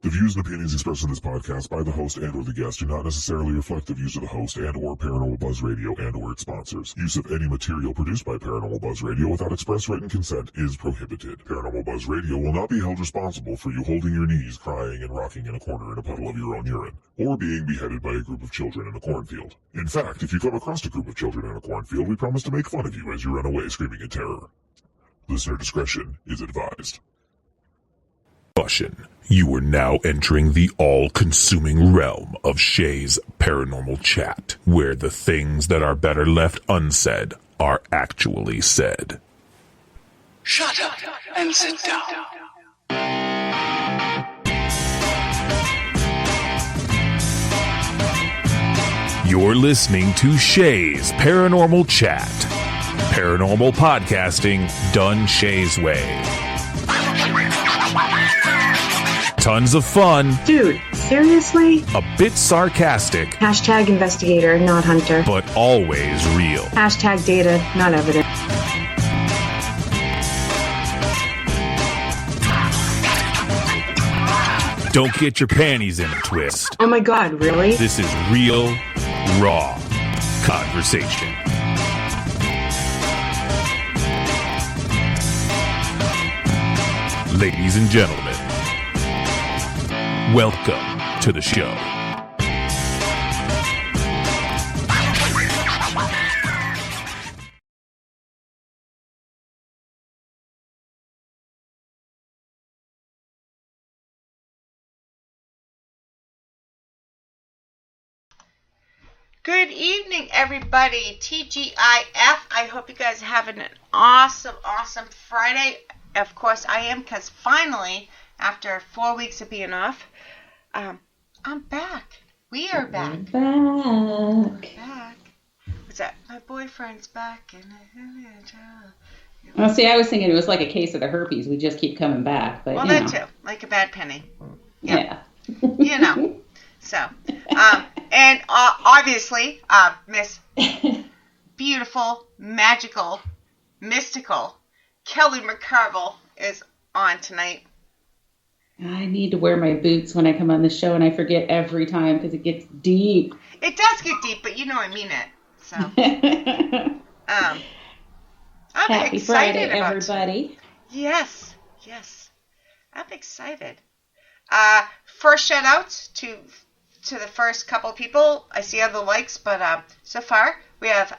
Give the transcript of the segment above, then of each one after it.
The views and opinions expressed in this podcast by the host and or the guest do not necessarily reflect the views of the host and or Paranormal Buzz Radio and or its sponsors. Use of any material produced by Paranormal Buzz Radio without express written consent is prohibited. Paranormal Buzz Radio will not be held responsible for you holding your knees, crying, and rocking in a corner in a puddle of your own urine, or being beheaded by a group of children in a cornfield. In fact, if you come across a group of children in a cornfield, we promise to make fun of you as you run away screaming in terror. Listener discretion is advised. You are now entering the all-consuming realm of Shay's Paranormal Chat, where the things that are better left unsaid are actually said. Shut up and sit down. You're listening to Shay's Paranormal Chat. Paranormal podcasting done Shay's way. Tons of fun. Dude, seriously? A bit sarcastic. Hashtag investigator, not hunter. But always real. Hashtag data, not evidence. Don't get your panties in a twist. Oh my god, really? This is real, raw conversation. Ladies and gentlemen, welcome to the show. Good evening, everybody. TGIF. I hope you guys are having an awesome Friday. Of course, I am, because finally, after 4 weeks of being off, I'm back. We are back. Back. What's that? My boyfriend's back. Well, see, I was thinking it was like a case of the herpes. We just keep coming back. But, well, that too. Like a bad penny. Yeah. You know. So, and obviously, Miss Beautiful, Magical, Mystical Kelly McCarville is on tonight. I need to wear my boots when I come on the show, and I forget every time because it gets deep. It does get deep, but you know I mean it. So, I'm Happy excited Friday, about everybody. Yes. I'm excited. First shout outs to the first couple people. I see other likes, but so far we have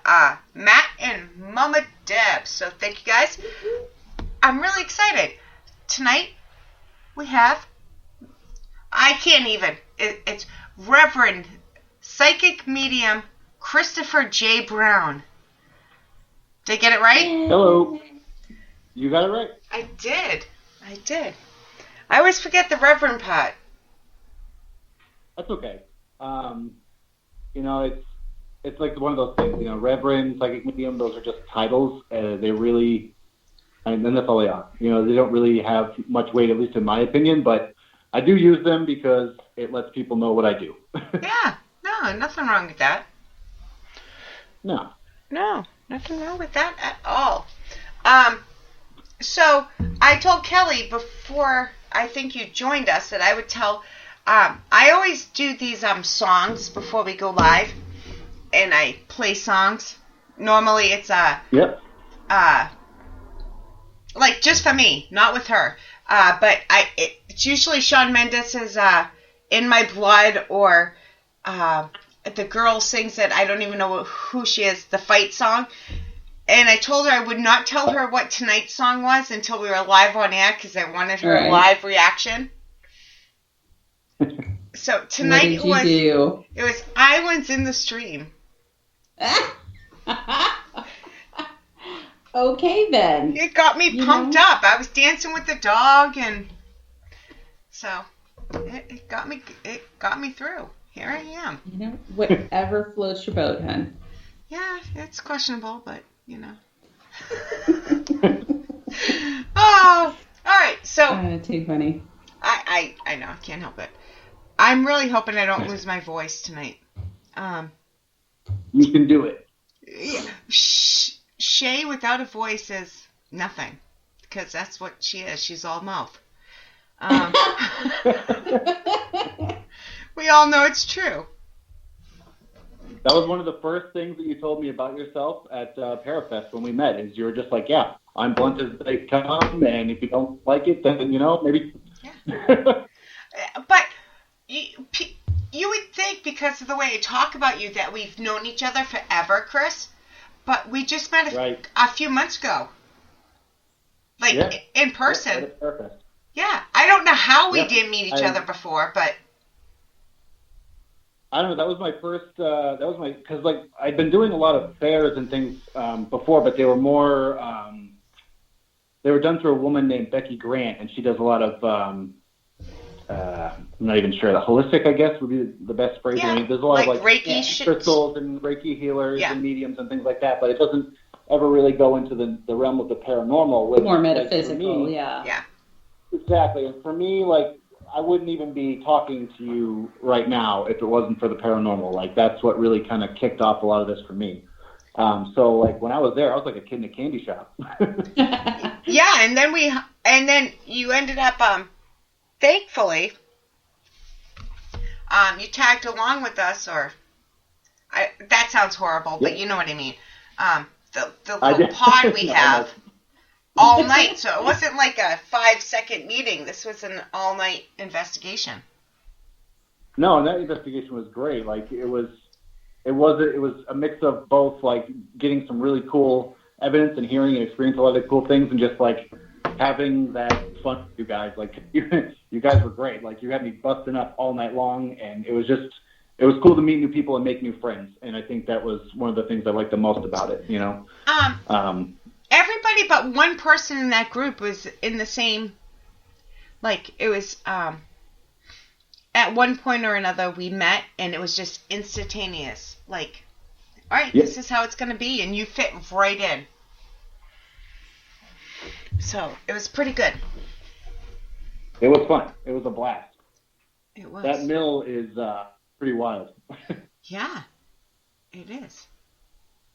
Matt and Mama Deb. So thank you guys. I'm really excited. Tonight we have, I can't even, it's Reverend Psychic Medium Christopher J. Brown. Did I get it right? Hello. You got it right. I did. I always forget the Reverend part. That's okay. It's like one of those things, Reverend, Psychic Medium, those are just titles. They really, and that's all they are. They don't really have much weight, at least in my opinion, but I do use them because it lets people know what I do. Yeah, no, nothing wrong with that. No, nothing wrong with that at all. So I told Kelly before I think you joined us that I would tell, I always do these songs before we go live, and I play songs. Normally it's like just for me, not with her. But it's usually Shawn Mendes's "In My Blood" or the girl sings that I don't even know who she is, the fight song. And I told her I would not tell her what tonight's song was until we were live on air because I wanted her live reaction. So tonight it was Islands in the Stream. Okay then. It got me pumped up. I was dancing with the dog, and so it got me through. Here I am. Whatever floats your boat, hon. Yeah, it's questionable, but Oh, all right. So too funny. I know, I can't help it. I'm really hoping I don't lose my voice tonight. You can do it. Yeah. Shay without a voice is nothing, because that's what she is. She's all mouth. Um, we all know it's true. That was one of the first things that you told me about yourself at Parafest when we met. Is you were just like, yeah, I'm blunt as they come, and if you don't like it, then maybe. Yeah. But you would think, because of the way I talk about you, that we've known each other forever, Chris. But we just met a few months ago, in person. Perfect. Yeah, I don't know how we didn't meet each other before, but I don't know. That was my first. Because I'd been doing a lot of fairs and things before, but they were more. They were done through a woman named Becky Grant, and she does a lot of. I'm not even sure. The holistic, I guess, would be the best phrase. Yeah, I mean, there's a lot of Reiki crystals and Reiki healers and mediums and things like that, but it doesn't ever really go into the realm of the paranormal. Which, more metaphysical, Yeah. Exactly. And for me, I wouldn't even be talking to you right now if it wasn't for the paranormal. That's what really kind of kicked off a lot of this for me. So when I was there, I was like a kid in a candy shop. Yeah, and then you ended up, thankfully, you tagged along with us, that sounds horrible, but you know what I mean. The little pod we have all night, so it wasn't like a 5-second meeting. This was an all-night investigation. No, and that investigation was great. It was a mix of both getting some really cool evidence and hearing and experiencing a lot of cool things, and just having that fun with you guys. You guys were great. You had me busting up all night long, and it was cool to meet new people and make new friends. And I think that was one of the things I liked the most about it. Everybody but one person in that group was in the same. It was at one point or another we met, and it was just instantaneous. All right, This is how it's going to be, and you fit right in. So it was pretty good. It was fun. It was a blast. It was. That mill is pretty wild. Yeah, it is.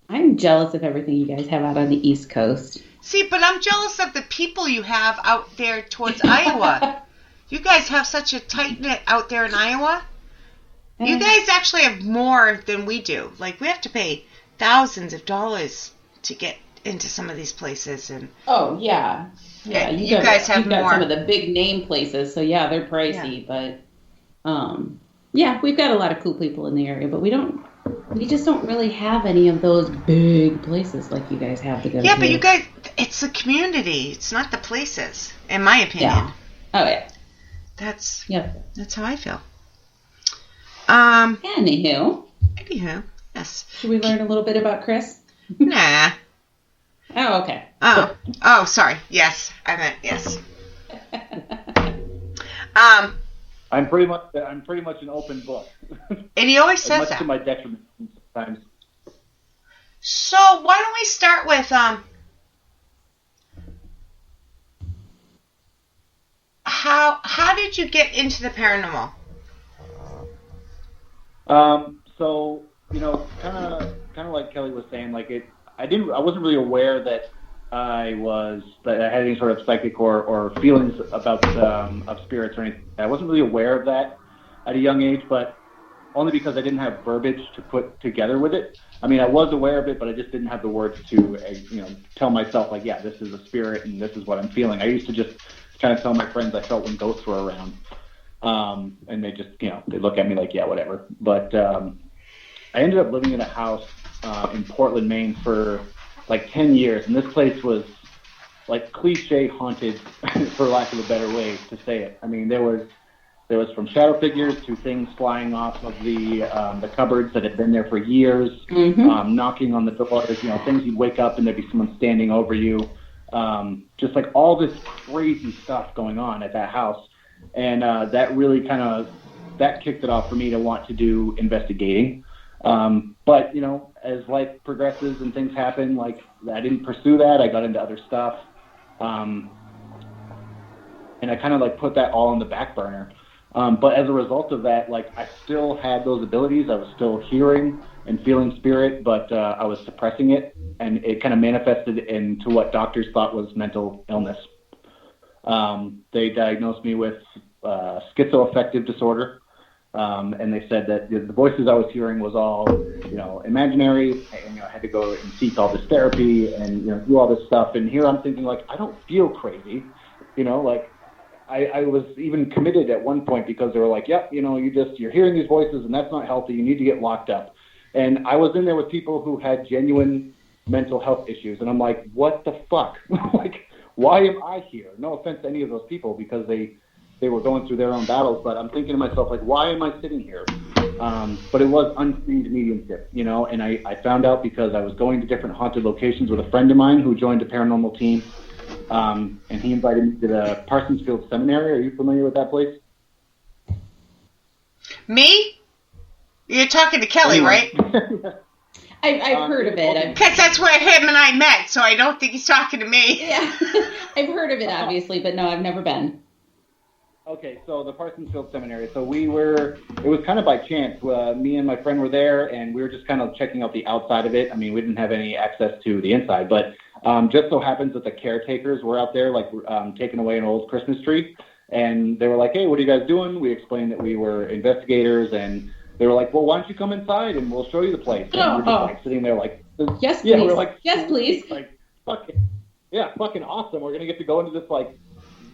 I'm jealous of everything you guys have out on the East Coast. See, but I'm jealous of the people you have out there towards Iowa. You guys have such a tight-knit out there in Iowa. You guys actually have more than we do. We have to pay thousands of dollars to get into some of these places. And oh, yeah. Yeah, you guys have more. Some of the big name places, so yeah, they're pricey. Yeah. But, we've got a lot of cool people in the area, but we just don't really have any of those big places like you guys have to go to. Yeah, but you guys, it's the community. It's not the places, in my opinion. Yeah. Oh, yeah. That's how I feel. Anywho, yes. Should we learn a little bit about Chris? Nah. Oh, okay. Oh, sorry. Yes, I meant yes. I'm pretty much an open book. And he always says much that. to my detriment sometimes. So why don't we start with how did you get into the paranormal? So kind of like Kelly was saying, I wasn't really aware that I had any sort of psychic or feelings about of spirits or anything. I wasn't really aware of that at a young age, but only because I didn't have verbiage to put together with it. I mean, I was aware of it, but I just didn't have the words to tell myself this is a spirit and this is what I'm feeling. I used to just kind of tell my friends I felt when ghosts were around, and they just they look at me like, yeah, whatever. But I ended up living in a house in Portland, Maine for 10 years, and this place was cliche haunted, for lack of a better way to say it. I mean, there was from shadow figures to things flying off of the cupboards that had been there for years, knocking on the doors, things you'd wake up and there'd be someone standing over you, just all this crazy stuff going on at that house. And that really that kicked it off for me to want to do investigating. But, as life progresses and things happen, I didn't pursue that. I got into other stuff. And I kind of put that all on the back burner. But as a result of that, I still had those abilities. I was still hearing and feeling spirit, but I was suppressing it, and it kind of manifested into what doctors thought was mental illness. They diagnosed me with schizoaffective disorder. And they said that the voices I was hearing was all, imaginary. And, I had to go and seek all this therapy and, do all this stuff. And here I'm thinking, like, I don't feel crazy. I was even committed at one point because they were like, yep, you're hearing these voices and that's not healthy. You need to get locked up. And I was in there with people who had genuine mental health issues. And I'm like, what the fuck? Like, why am I here? No offense to any of those people because they were going through their own battles. But I'm thinking to myself, like, why am I sitting here? But it was unscreened mediumship, and I found out because I was going to different haunted locations with a friend of mine who joined a paranormal team. And he invited me to the Parsonsfield Seminary. Are you familiar with that place? Me? You're talking to Kelly, right? I've heard of it. Because that's where him and I met, so I don't think he's talking to me. Yeah, I've heard of it, obviously, but no, I've never been. Okay, so the Parsonsfield Seminary. So it was kind of by chance. Me and my friend were there, and we were just kind of checking out the outside of it. I mean, we didn't have any access to the inside, but just so happens that the caretakers were out there, like, taking away an old Christmas tree. And they were like, hey, what are you guys doing? We explained that we were investigators, and they were like, well, why don't you come inside, and we'll show you the place. And we're just, like, sitting there, like, yes, yeah, please. we're like, yes, please. Like, fucking awesome. We're going to get to go into this, like,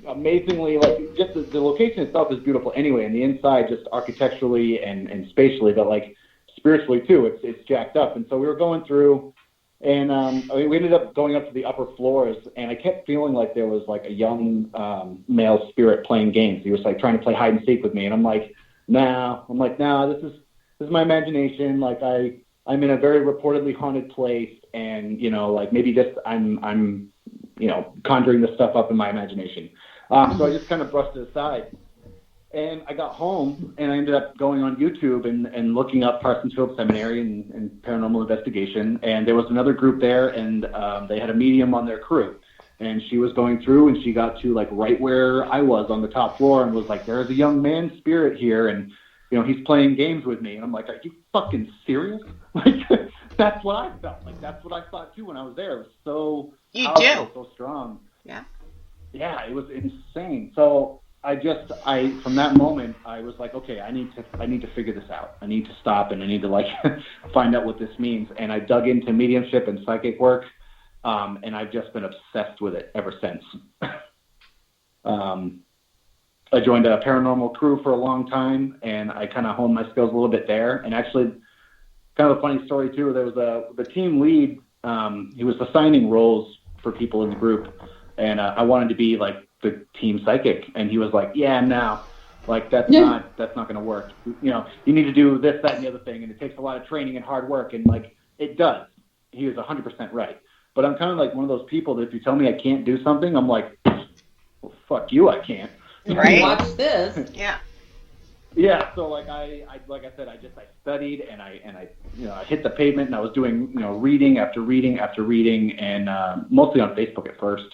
amazingly, like, just the location itself is beautiful anyway, and the inside just architecturally and spatially, but, like, spiritually too, it's jacked up. And so we were going through, and we ended up going up to the upper floors, and I kept feeling like there was, like, a young male spirit playing games. He was, like, trying to play hide and seek with me, and I'm like, nah, this is my imagination. Like, I'm in a very reportedly haunted place, and, like, maybe just I'm conjuring this stuff up in my imagination. So I just kind of brushed it aside. And I got home, and I ended up going on YouTube and looking up Parsonsfield Seminary and paranormal investigation. And there was another group there, and they had a medium on their crew. And she was going through, and she got to, like, right where I was on the top floor and was like, there's a young man spirit here, and, he's playing games with me. And I'm like, are you fucking serious? Like, that's what I felt. Like, that's what I thought, too, when I was there. It was so powerful, so strong. Yeah. Yeah, it was insane. So from that moment, I was like, okay, I need to figure this out. I need to stop, and I need to, like, find out what this means. And I dug into mediumship and psychic work, and I've just been obsessed with it ever since. I joined a paranormal crew for a long time, and I kind of honed my skills a little bit there. And actually, kind of a funny story too. There was the team lead. He was assigning roles for people in the group. And I wanted to be, like, the team psychic, and he was like, "Yeah, no, like, that's not going to work. You need to do this, that, and the other thing, and it takes a lot of training and hard work." And, like, it does. He was 100% right. But I'm kind of like one of those people that if you tell me I can't do something, I'm like, well, fuck you, I can't. Right. Watch this. Yeah. Yeah. So, like, I studied, and I hit the pavement, and I was doing, reading after reading after reading, and mostly on Facebook at first.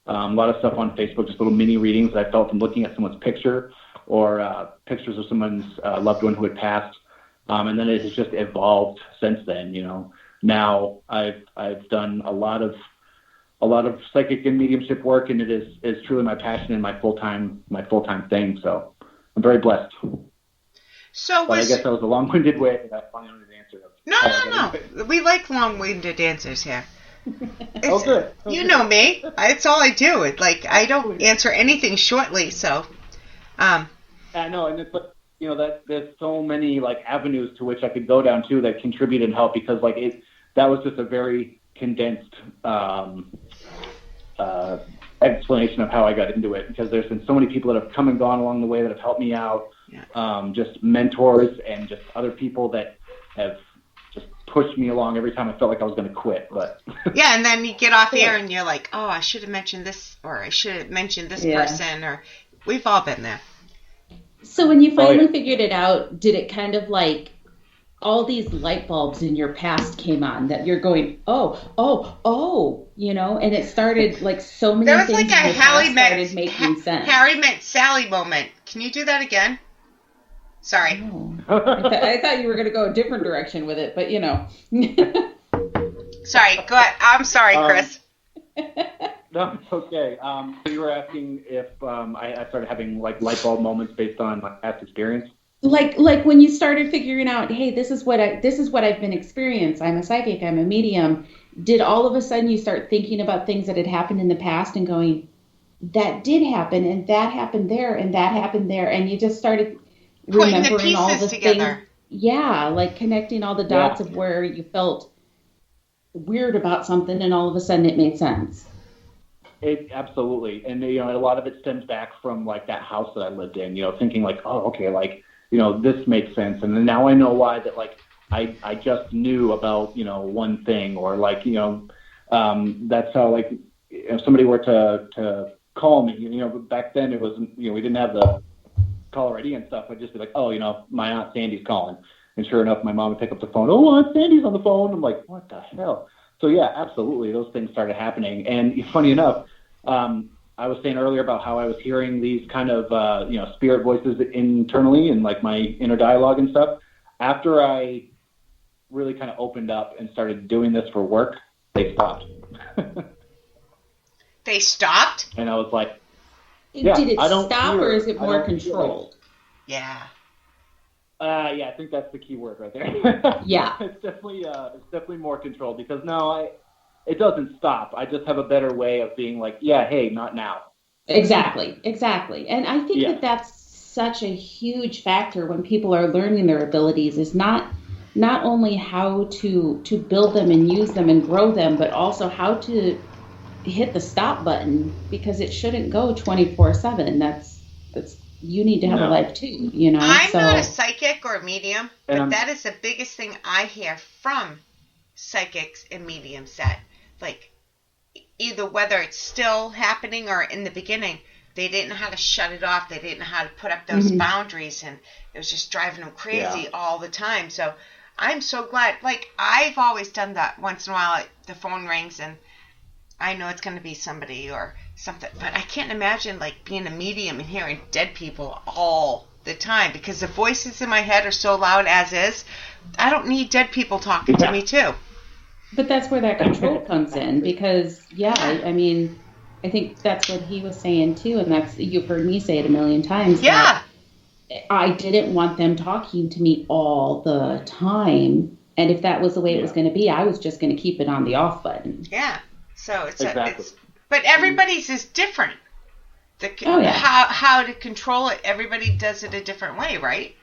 A lot of stuff on Facebook, just little mini readings that I felt from looking at someone's picture or pictures of someone's loved one who had passed. And then it has just evolved since then. Now I've done a lot of psychic and mediumship work, and it is truly my passion and my full-time thing. So I'm very blessed. So I guess that was a long-winded way that I finally answered. No. We like long-winded answers here. Oh, good. You know me. It's all I do. I don't answer anything shortly, so. I know, and it's like, that there's so many, like, avenues to which I could go down too that contribute and help, because, like, that was just a very condensed explanation of how I got into it, because there's been so many people that have come and gone along the way that have helped me out. Yeah. Just mentors and just other people that have pushed me along every time I felt like I was going to quit. But yeah, and then you get off air and you're like, oh, I should have mentioned this, or I should have mentioned this person, or we've all been there. So when you finally figured it out, did it kind of like all these light bulbs in your past came on that you're going, oh, and it started like so many there was things like a Harry started making sense. Harry met Sally moment. Can you do that again? Sorry. Oh. I thought you were going to go a different direction with it, but Sorry, go ahead. I'm sorry, Chris. No, it's okay. So you were asking if I started having like light bulb moments based on my past experience. Like when you started figuring out, hey, this is what I've been experiencing. I'm a psychic. I'm a medium. Did all of a sudden you start thinking about things that had happened in the past and going, that did happen, and that happened there, and that happened there, and you just started Putting the remembering all pieces the together. things. Yeah, like connecting all the dots of where you felt weird about something, and all of a sudden it made sense. It absolutely, and a lot of it stems back from like that house that I lived in. Thinking like, oh, okay, like this makes sense, and then now I know why that like I just knew about one thing, or like that's how like if somebody were to call me, back then it was we didn't have the caller ID and stuff. I'd just be like, oh, my Aunt Sandy's calling, and sure enough, my mom would pick up the phone. Oh, Aunt Sandy's on the phone. I'm like, what the hell? So yeah, absolutely, those things started happening. And funny enough, I was saying earlier about how I was hearing these kind of spirit voices internally and like my inner dialogue and stuff. After I really kind of opened up and started doing this for work, they stopped. They stopped? And I was like, Did it stop, or is it more controlled? Yeah. Yeah, I think that's the key word right there. Yeah. It's definitely more controlled, because no, it doesn't stop. I just have a better way of being like, yeah, hey, not now. Exactly. And I think that that's such a huge factor when people are learning their abilities, is not only how to build them and use them and grow them, but also how to hit the stop button, because it shouldn't go 24/7. That's you need to have a life too, I'm not a psychic or a medium, but that is the biggest thing I hear from psychics and mediums, that like either whether it's still happening or in the beginning, they didn't know how to shut it off. They didn't know how to put up those boundaries, and it was just driving them crazy all the time. So I'm so glad. Like, I've always done that. Once in a while, the phone rings and I know it's going to be somebody or something, but I can't imagine like being a medium and hearing dead people all the time, because the voices in my head are so loud as is. I don't need dead people talking to me too. But that's where that control comes in, because I mean, I think that's what he was saying too, and that's, you've heard me say it a million times. Yeah. I didn't want them talking to me all the time, and if that was the way it was going to be, I was just going to keep it on the off button. Yeah. So it's exactly. But everybody's is different. How to control it, everybody does it a different way, right?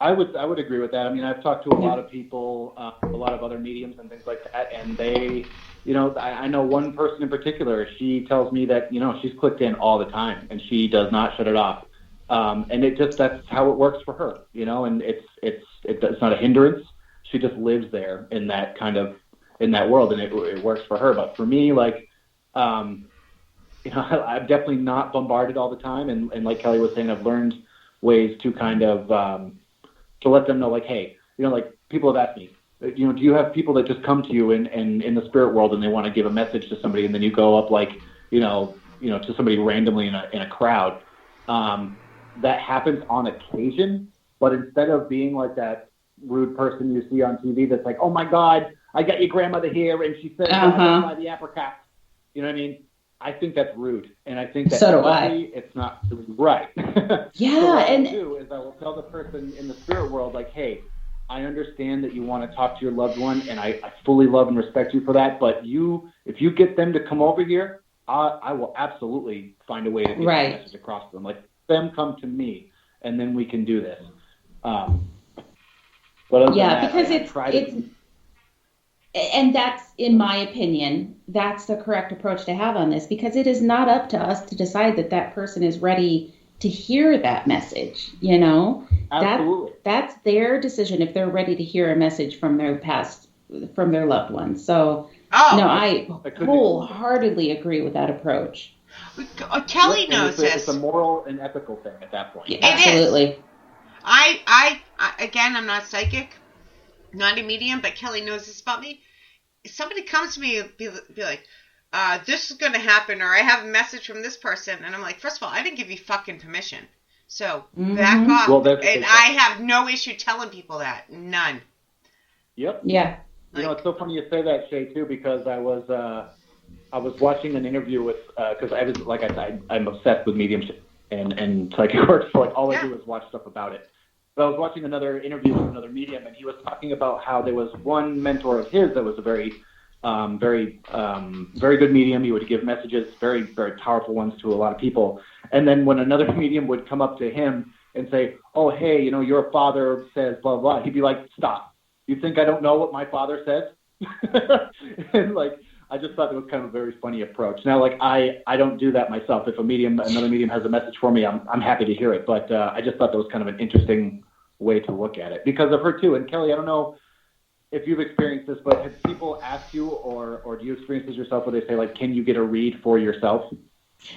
I would agree with that. I mean, I've talked to a lot of people, a lot of other mediums and things like that, and they, I know one person in particular. She tells me that she's clicked in all the time and she does not shut it off, and that's how it works for her, and it's not a hindrance. She just lives there in that world, and it works for her. But for me, like, I'm definitely not bombarded all the time, and like Kelly was saying, I've learned ways to kind of to let them know, like, hey, like people have asked me, do you have people that just come to you and in the spirit world and they want to give a message to somebody, and then you go up like, to somebody randomly in a crowd? That happens on occasion, but instead of being like that rude person you see on TV that's like, oh my God, I got your grandmother here and she said buy the apricot. You know what I mean? I think that's rude, and I think that it's not really right. Yeah, so what I'll do is I will tell the person in the spirit world, like, hey, I understand that you want to talk to your loved one, and I fully love and respect you for that, but if you get them to come over here, I will absolutely find a way to get the message across to them. Like, them come to me, and then we can do this. But because it's and that's, in my opinion, that's the correct approach to have on this, because it is not up to us to decide that person is ready to hear that message. Absolutely. That's their decision if they're ready to hear a message from their loved ones. So I wholeheartely agree with that approach. Kelly knows this. It's a moral and ethical thing at that point. Yeah, absolutely. I again, I'm not psychic, not a medium, but Kelly knows this about me. If somebody comes to me and be like, this is going to happen, or I have a message from this person, and I'm like, first of all, I didn't give you fucking permission. So back off. Well, and I have no issue telling people that. None. Yep. Yeah. It's so funny you say that, Shay, too, because I was I was watching an interview with, because I was, like I said, I'm obsessed with mediumship and psychic work, so like all I do is watch stuff about it. But I was watching another interview with another medium, and he was talking about how there was one mentor of his that was a very good medium. He would give messages, very, very powerful ones to a lot of people. And then when another medium would come up to him and say, oh, hey, your father says blah, blah, he'd be like, stop. You think I don't know what my father says? And like, I just thought it was kind of a very funny approach. Now, like, I don't do that myself. If another medium has a message for me, I'm happy to hear it. But I just thought that was kind of an interesting way to look at it because of her too. And Kelly, I don't know if you've experienced this, but have people asked you or do you experience this yourself where they say, like, can you get a read for yourself?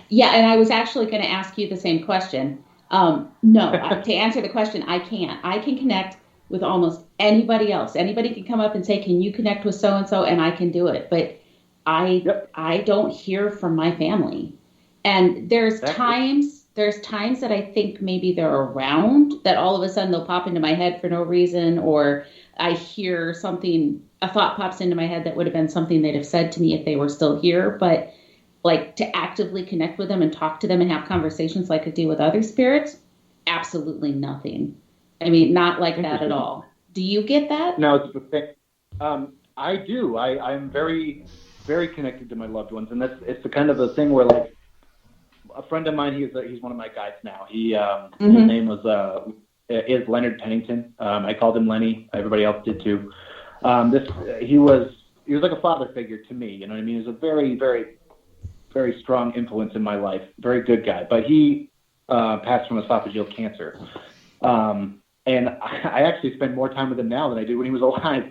Yeah, and I was actually going to ask you the same question. No, to answer the question, I can't. I can connect with almost anybody else. Anybody can come up and say, can you connect with so-and-so, and I can do it. But I don't hear from my family. And there's times that I think maybe they're around, that all of a sudden they'll pop into my head for no reason, or I hear something, a thought pops into my head that would have been something they'd have said to me if they were still here. But like to actively connect with them and talk to them and have conversations like I do with other spirits, absolutely nothing. I mean, not like that at all. Do you get that? No, it's the thing. I do. I'm very, very connected to my loved ones, and it's the kind of a thing where, like, a friend of mine, he's one of my guides now. His name is Leonard Pennington. I called him Lenny. Everybody else did too. He was like a father figure to me. You know what I mean? He was a very, very, very strong influence in my life. Very good guy. But he passed from esophageal cancer. And I actually spend more time with him now than I did when he was alive.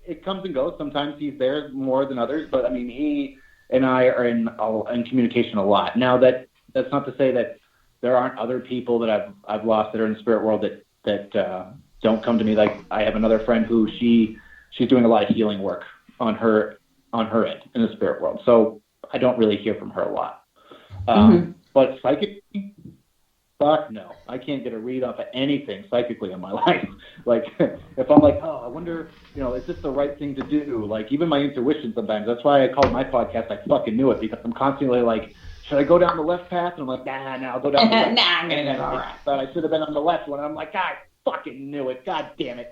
It comes and goes. Sometimes he's there more than others, but I mean, he and I are in communication a lot. Now that's not to say that there aren't other people that I've lost that are in the spirit world that don't come to me. Like I have another friend who she's doing a lot of healing work on her end in the spirit world. So I don't really hear from her a lot. But psychically, fuck no. I can't get a read off of anything psychically in my life. Like, if I'm like, oh, I wonder, is this the right thing to do? Like, even my intuition sometimes. That's why I called my podcast I Fucking Knew It, because I'm constantly like, should I go down the left path? And I'm like, nah, I'll go down the left. I'm going to go right. But I should have been on the left one. And I'm like, I fucking knew it. God damn it.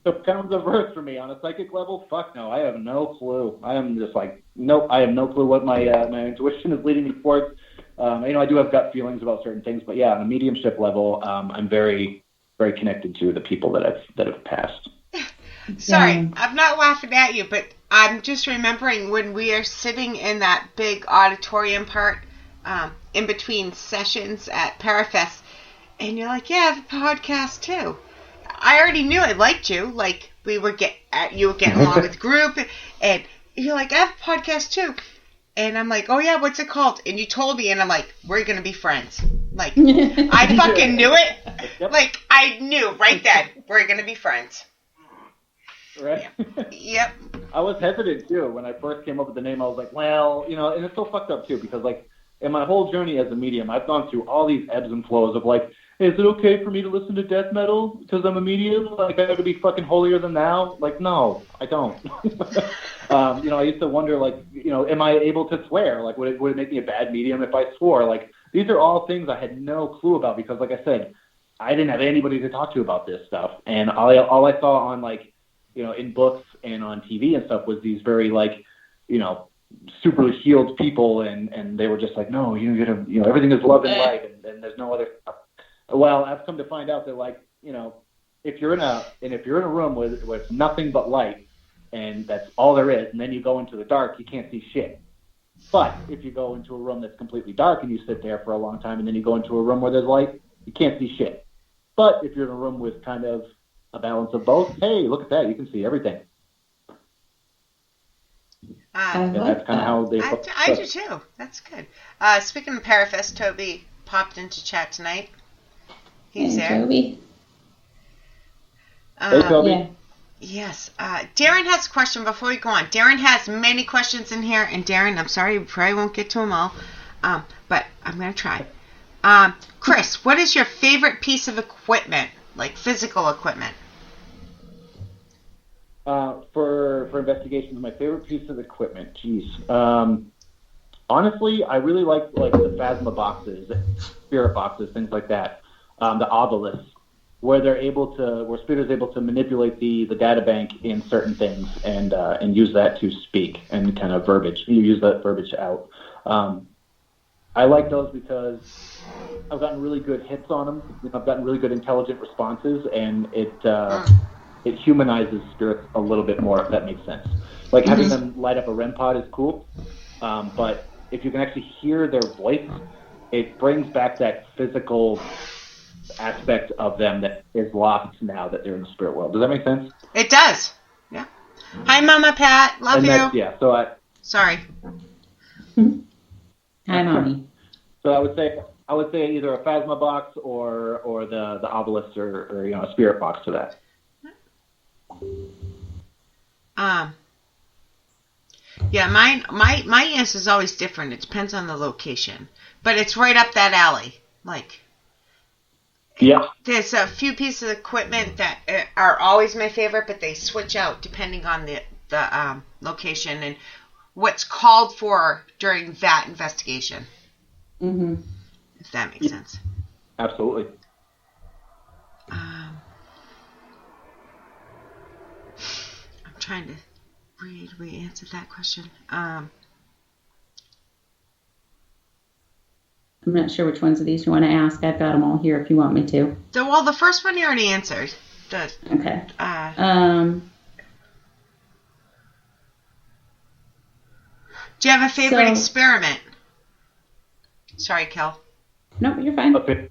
So kind of the reverse for me. On a psychic level, fuck no. I have no clue. I am just like, nope, I have no clue what my intuition is leading me towards. I do have gut feelings about certain things, but yeah, on a mediumship level, I'm very, very connected to the people that have passed. Sorry, I'm not laughing at you, but I'm just remembering when we are sitting in that big auditorium part, in between sessions at Parafest, and you're like, yeah, I have a podcast too. I already knew I liked you. Like, you were getting along with the group, and you're like, I have a podcast too. And I'm like, oh yeah, what's it called? And you told me, and I'm like, we're going to be friends. Like, I fucking knew it. Yep. Like, I knew right then, we're going to be friends. Right? Yep. I was hesitant too. When I first came up with the name, I was like, well, and it's so fucked up too, because like, in my whole journey as a medium, I've gone through all these ebbs and flows of like, is it okay for me to listen to death metal because I'm a medium? Like, I have to be fucking holier than thou? Like, no, I don't. I used to wonder, like, am I able to swear? Like, would it make me a bad medium if I swore? Like, these are all things I had no clue about because, like I said, I didn't have anybody to talk to about this stuff. And all I saw on, like, in books and on TV and stuff was these very, like, super healed people, and they were just like, no, you gotta, everything is love and light, and there's no other stuff. Well, I've come to find out that, like, if you're in a room with nothing but light, and that's all there is, and then you go into the dark, you can't see shit. But if you go into a room that's completely dark and you sit there for a long time, and then you go into a room where there's light, you can't see shit. But if you're in a room with kind of a balance of both, hey, look at that, you can see everything. That's kind of how they. I do too. That's good. Speaking of Parafest, Toby popped into chat tonight. He's there. Toby. Hey, Toby. Yeah. Yes. Darren has a question before we go on. Darren has many questions in here, and Darren, I'm sorry, we probably won't get to them all, but I'm going to try. Chris, what is your favorite piece of equipment, like physical equipment? For investigations, my favorite piece of equipment. Jeez. Honestly, I really like the Phasma boxes, spirit boxes, things like that. The obelisks, where Spirit is able to manipulate the data bank in certain things and use that to speak and kind of verbiage. You use that verbiage out. I like those because I've gotten really good hits on them. I've gotten really good intelligent responses, and it humanizes spirits a little bit more, if that makes sense. Like having them light up a REM pod is cool, but if you can actually hear their voice, it brings back that physical aspect of them that is lost now that they're in the spirit world. Does that make sense? It does. Yeah. Hi, Mama Pat. Love you. Yeah. So Sorry. Hi, Mommy. So I would say either a Phasma box or the obelisk or a spirit box to that. Yeah, my answer is always different. It depends on the location, but it's right up that alley. Like, yeah, there's a few pieces of equipment that are always my favorite, but they switch out depending on the location and what's called for during that investigation. Mm-hmm. If that makes sense. Absolutely. I'm trying to read. We answered that question. I'm not sure which ones of these you want to ask. I've got them all here if you want me to. The first one you already answered. Okay. Do you have a favorite experiment? Sorry, Kel. No, you're fine. Okay.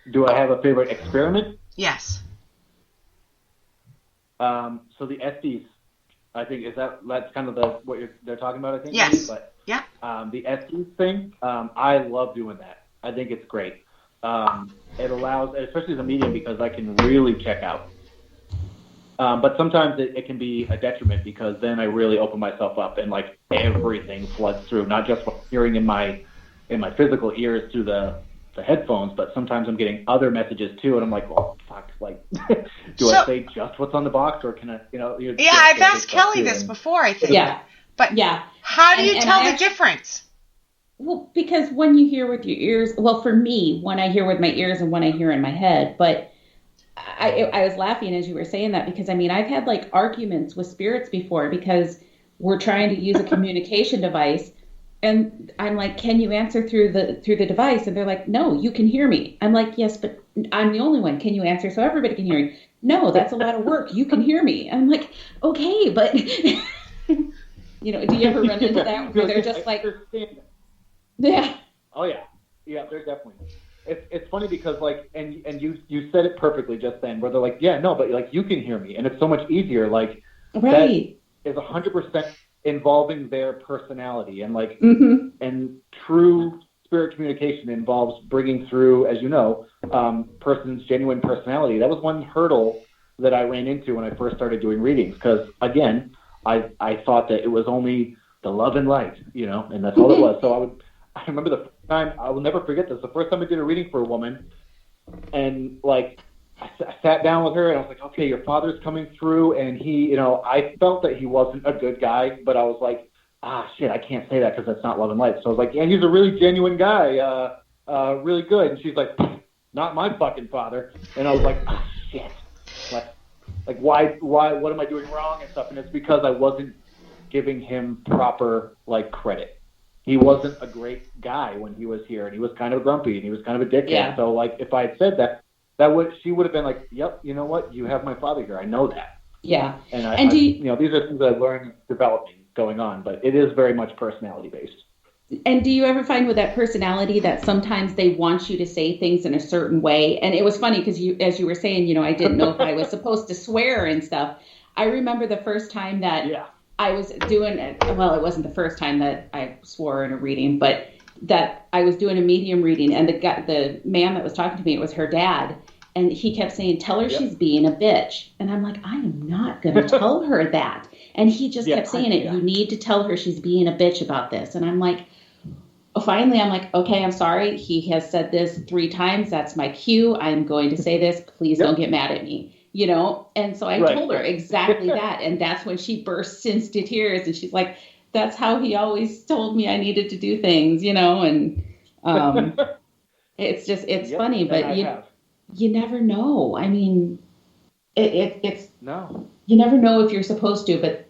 Do I have a favorite experiment? Yes. So the Estes, I think that's kind of what they're talking about. I think. Yes. Maybe, but yeah. The Estes thing, I love doing that. I think it's great. It allows, especially as a medium, because I can really check out. But sometimes it can be a detriment because then I really open myself up and like everything floods through, not just what I'm hearing in my physical ears through the headphones, but sometimes I'm getting other messages too, and I'm like, well, fuck, like, I say just what's on the box, or can I, Yeah, I've asked Kelly this before, I think. Yeah. But yeah, how do you tell the difference? Well, because when you hear with your ears, well, for me, when I hear with my ears and when I hear in my head, but I was laughing as you were saying that because, I mean, I've had like arguments with spirits before because we're trying to use a communication device. And I'm like, can you answer through the device? And they're like, no, you can hear me. I'm like, yes, but I'm the only one. Can you answer so everybody can hear you? No, that's a lot of work. You can hear me. I'm like, okay, but do you ever run into that where they're just like, yeah. Oh yeah, yeah, they're definitely. It's funny because like, and you said it perfectly just then, where they're like, yeah, no, but like you can hear me, and it's so much easier. Like, right, that is 100% involving their personality, and like, and true spirit communication involves bringing through, as you know, person's genuine personality. That was one hurdle that I ran into when I first started doing readings, because again, I thought that it was only the love and light, and that's all it was. So I remember the first time, I will never forget this, the first time I did a reading for a woman, and like, I sat down with her and I was like, okay, your father's coming through, and he, I felt that he wasn't a good guy, but I was like, shit, I can't say that because that's not love and light. So I was like, yeah, he's a really genuine guy, really good. And she's like, not my fucking father. And I was like, shit, like why, what am I doing wrong and stuff? And it's because I wasn't giving him proper like credit. He wasn't a great guy when he was here, and he was kind of grumpy, and he was kind of a dickhead. Yeah. So like, if I had said that, she would have been like, yep, you know what? You have my father here. I know that. Yeah. And these are things that I've learned developing going on, but it is very much personality based. And do you ever find with that personality that sometimes they want you to say things in a certain way? And it was funny because as you were saying, I didn't know if I was supposed to swear and stuff. I remember the first time that I was doing it. Well, it wasn't the first time that I swore in a reading, but that I was doing a medium reading, and the man that was talking to me, it was her dad. And he kept saying, tell her she's being a bitch. And I'm like, I am not going to tell her that. And he just kept saying it. You need to tell her she's being a bitch about this. And I'm like, finally, I'm like, okay, I'm sorry. He has said this 3 times. That's my cue. I'm going to say this. Please don't get mad at me. you know? And so I Right, told her right. exactly that. And that's when she bursts into tears. And she's like, that's how he always told me I needed to do things, you know? And it's just, it's Yep, funny, and but I have. you never know. I mean, it's, No. you never know if you're supposed to, but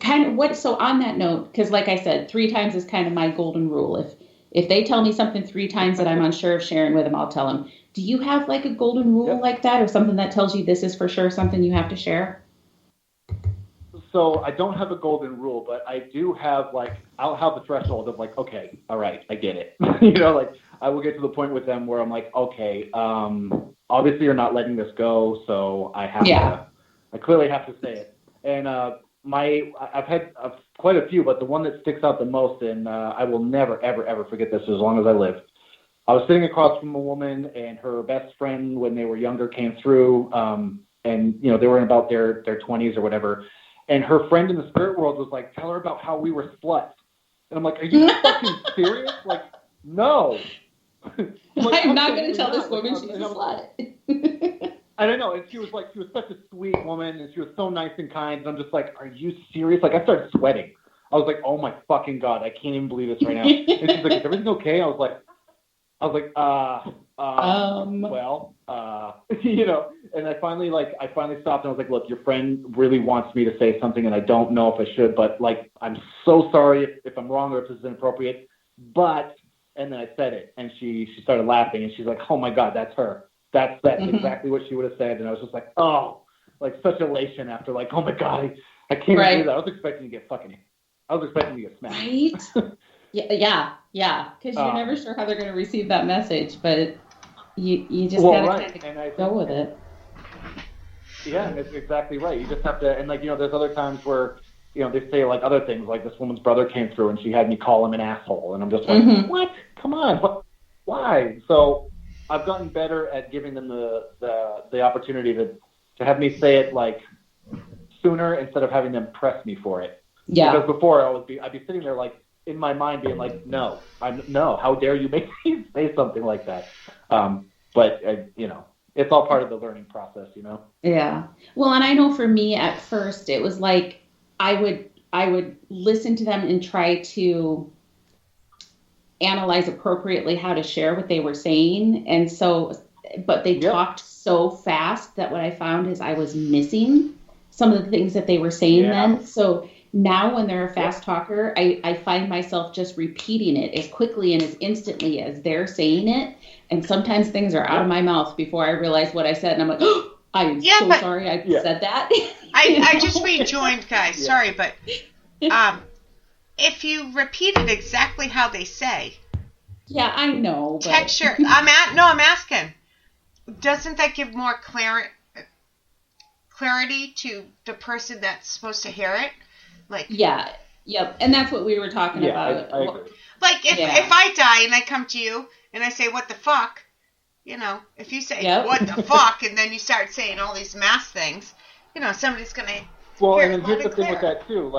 kind of what, so on that note, because like I said, 3 times is kind of my golden rule. If they tell me something 3 times that I'm unsure of sharing with them, I'll tell them. Do you have like a golden rule Yep. like that, or something that tells you this is for sure something you have to share? So I don't have a golden rule, but I do have I'll have the threshold of okay, all right, I get it. You know, I will get to the point with them where I'm like, okay, obviously you're not letting this go, so I have to, I clearly have to say it. And I've had quite a few, but the one that sticks out the most, and I will never, ever, ever forget this as long as I live. I was sitting across from a woman, and her best friend, when they were younger, came through, and you know they were in about their 20s or whatever. And her friend in the spirit world was like, tell her about how we were sluts. And I'm like, are you fucking serious? Like, no. I'm not going to tell this woman she's a slut. I don't know. And she was such a sweet woman, and she was so nice and kind. And I'm just like, are you serious? Like, I started sweating. I was like, oh my fucking God, I can't even believe this right now. And she's like, is everything okay? I was like, well, you know, and I finally stopped and I was like, look, your friend really wants me to say something and I don't know if I should, but I'm so sorry if I'm wrong or if this is inappropriate, but, and then I said it and she started laughing and she's like, oh my God, that's her. That's exactly what she would have said. And I was just like, oh, such elation after oh my God, I can't believe that. I was expecting to get smacked. Right? Yeah. Because you're never sure how they're going to receive that message, but you just got to kind of go with it. Yeah, that's exactly right. You just have to, and there's other times where, they say other things, like this woman's brother came through and she had me call him an asshole, and I'm just like, what? Come on, what? Why? So I've gotten better at giving them the opportunity to have me say it sooner instead of having them press me for it. Yeah. Because before I'd be sitting there in my mind being like, no, how dare you make me say something like that? But it's all part of the learning process, Yeah. Well, and I know for me at first it was I would listen to them and try to analyze appropriately how to share what they were saying. And so, but they talked so fast that what I found is I was missing some of the things that they were saying then. So now when they're a fast talker, I find myself just repeating it as quickly and as instantly as they're saying it. And sometimes things are out of my mouth before I realize what I said. And I'm like, oh, I'm so sorry I said that. I just rejoined, guys. Sorry, but if you repeat it exactly how they say. Yeah, I know. But... Texture. I'm asking. Doesn't that give more clarity to the person that's supposed to hear it? Yeah, yep, and that's what we were talking about. I agree. If I die and I come to you and I say, what the fuck? If you say, what the fuck, and then you start saying all these mass things, somebody's going to Well, hear and it here's the thing clear. with that, too.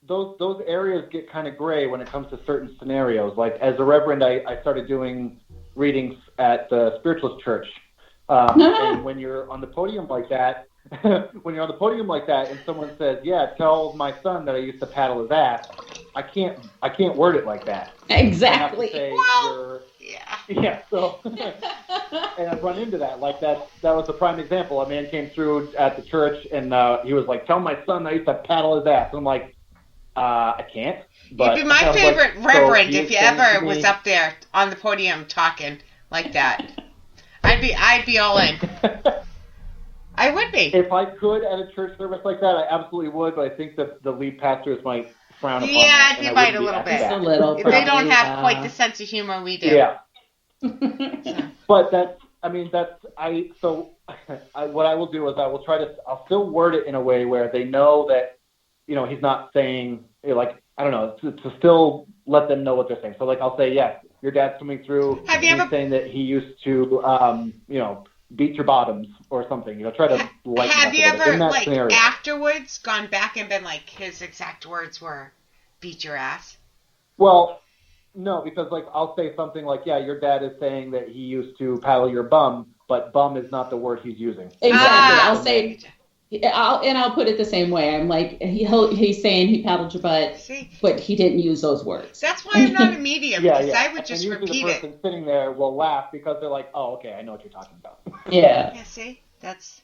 Those areas get kind of gray when it comes to certain scenarios. As a reverend, I started doing readings at the spiritualist church. And when you're on the podium like that, and someone says, yeah, tell my son that I used to paddle his ass, I can't word it like that. Exactly. I have to say, yeah, so, and I've run into that. That was a prime example. A man came through at the church, and he was like, tell my son I used to paddle his ass. And I'm like, I can't. But you'd be my favorite reverend if you ever was up there on the podium talking like that. I'd be all in. I would be. If I could at a church service like that, I absolutely would, but I think that the lead pastors might frown upon that. Yeah, they might a little bit. A little, they don't have quite the sense of humor we do. Yeah. But what I will do is I'll still word it in a way where they know that, he's not saying, I don't know, to still let them know what they're saying. So, I'll say, yeah, your dad's coming through. He's saying that he used to, beat your bottoms or something. Try to lighten Have up you a little bit in ever, that scenario. afterwards gone back and been his exact words were, beat your ass? Well, no, because I'll say something like, yeah, your dad is saying that he used to paddle your bum. but bum is not the word he's using. Exactly. I'll put it the same way. I'm like, he's saying he paddled your butt, but he didn't use those words. That's why I'm not a medium, because I would just and repeat the person sitting there will laugh because they're like, oh, okay, I know what you're talking about. Yeah. Yeah, see? That's...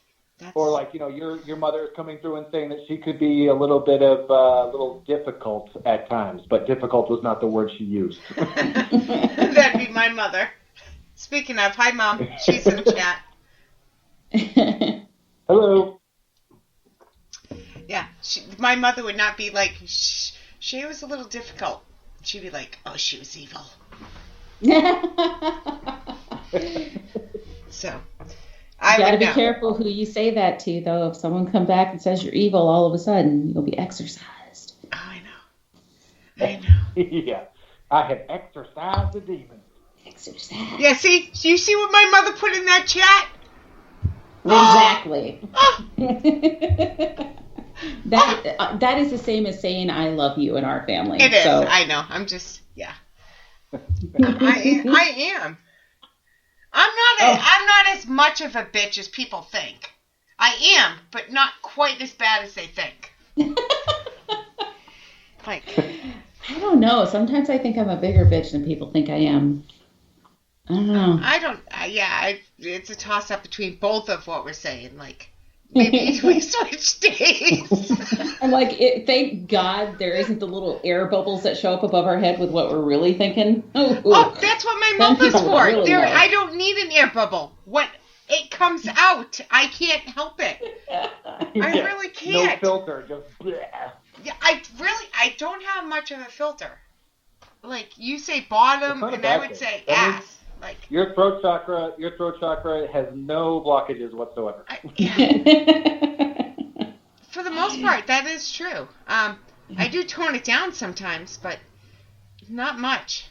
Or like, your mother is coming through and saying that she could be a little bit of a little difficult at times, but difficult was not the word she used. That'd be my mother. Speaking of, hi, Mom. She's in the chat. Hello. Yeah, my mother would not be like, she was a little difficult. She'd be like, oh, she was evil. So, you gotta be careful who you say that to, though. If someone come back and says you're evil, all of a sudden you'll be exorcised. Oh, I know. Yeah, I have exorcised the demon. Exorcised. Yeah, see? Do you see what my mother put in that chat? Exactly. That is the same as saying I love you in our family. It is. So. I know. I'm just, yeah. I am. I'm not as much of a bitch as people think. I am, but not quite as bad as they think. Like, I don't know. Sometimes I think I'm a bigger bitch than people think I am. I don't know. It's a toss up between both of what we're saying. Like, maybe we switch days. I'm like, thank God there isn't the little air bubbles that show up above our head with what we're really thinking. Oh, that's what my mouth is for. Really I don't need an air bubble. What it comes out, I can't help it. I really can't. No filter, just bleh. Yeah, I don't have much of a filter. Like, you say bottom, and I would say ass. Like, your throat chakra has no blockages whatsoever. For the most part, that is true. I do tone it down sometimes, but not much.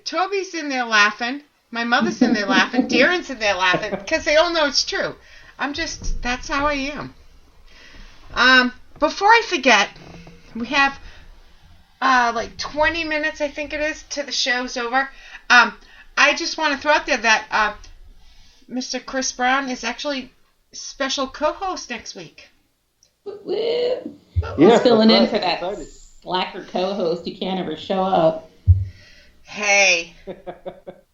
Toby's in there laughing. My mother's in there laughing. Darren's in there laughing because they all know it's true. That's how I am. Before I forget, we have like 20 minutes, I think it is, to the show's over. I just want to throw out there that Mr. Chris Brown is actually special co-host next week. He's filling in for that slacker co-host who can't ever show up. Hey.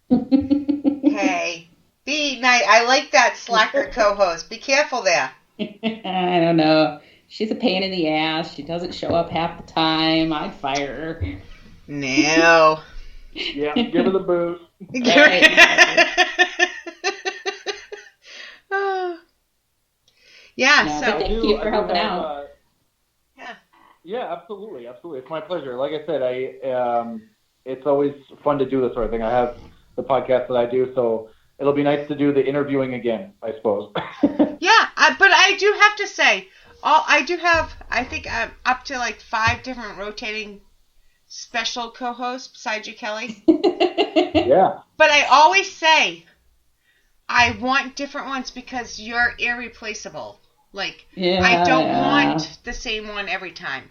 Hey. Be nice. I like that slacker co-host. Be careful there. I don't know. She's a pain in the ass. She doesn't show up half the time. I'd fire her. No. Yeah, give her the boot. Yeah, so thank you for helping out. Yeah, absolutely. It's my pleasure. Like I said, it's always fun to do this sort of thing. I have the podcast that I do, so it'll be nice to do the interviewing again, I suppose. Yeah, but I do have to say, I think I'm up to like 5 different rotating special co-hosts besides you, Kelly. Yeah. But I always say, I want different ones because you're irreplaceable. Like, I don't want the same one every time.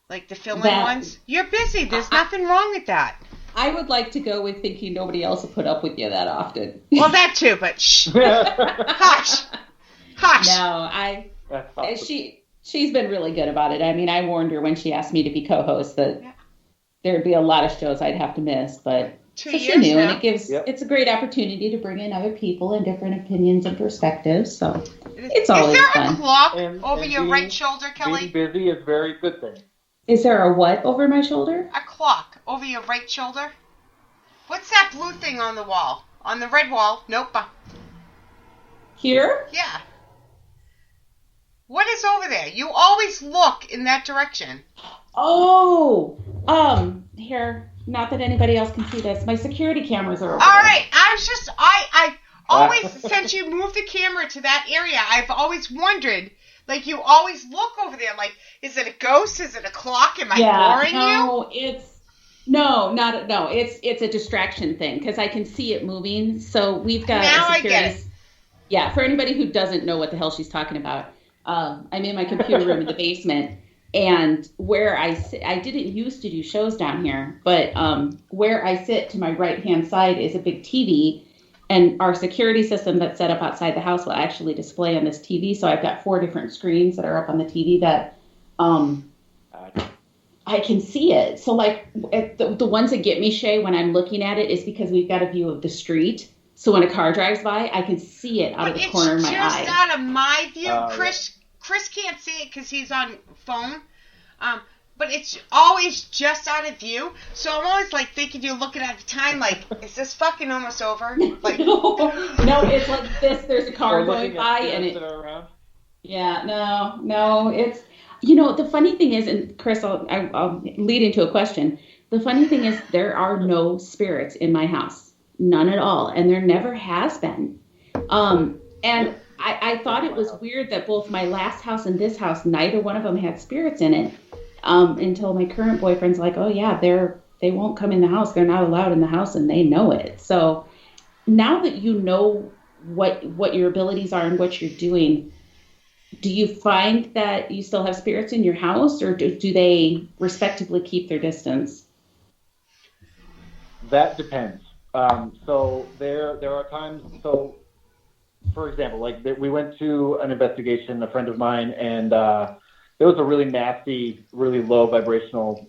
Like the fill-in ones. You're busy. There's nothing wrong with that. I would like to go with thinking nobody else will put up with you that often. Well, that too, but shh. Hush. No, she's been really good about it. I mean, I warned her when she asked me to be co-host that there'd be a lot of shows I'd have to miss, but so she knew, now. And it's a great opportunity to bring in other people and different opinions and perspectives. So it's always fun. Is there a clock over your right shoulder, Kelly? Being busy is a very good thing. Is there a what over my shoulder? A clock over your right shoulder. What's that blue thing on the wall? On the red wall? Nope. Here? Yeah. What is over there? You always look in that direction. Oh, here. Not that anybody else can see this. My security cameras are over there. All right. I always, since you moved the camera to that area, I've always wondered, like, you always look over there, like, is it a ghost? Is it a clock? Am I boring you? It's a distraction thing because I can see it moving. So we've got now a security. I get it. Yeah, for anybody who doesn't know what the hell she's talking about, I'm in my computer room in the basement, And where I sit, I didn't used to do shows down here, but where I sit to my right-hand side is a big TV, and our security system that's set up outside the house will actually display on this TV. So I've got 4 different screens that are up on the TV that I can see it. So like the ones that get me, Shay, when I'm looking at it is because we've got a view of the street. So when a car drives by, I can see it out of the corner of my eye. It's just out of my view. Chris can't see it because he's on phone. But it's always just out of view. So I'm always like thinking you're looking at the time like, is this fucking almost over? Like no, it's like this. There's a car going by and it. Yeah, no, it's. The funny thing is, and Chris, I'll lead into a question. The funny thing is, there are no spirits in my house. None at all. And there never has been. And I thought it was weird that both my last house and this house, neither one of them had spirits in it. Until my current boyfriend's like, oh yeah, they won't come in the house. They're not allowed in the house and they know it. So now that you know what your abilities are and what you're doing, do you find that you still have spirits in your house, or do they respectively keep their distance? That depends. So there are times. So, for example, like we went to an investigation, a friend of mine, and there was a really nasty, really low vibrational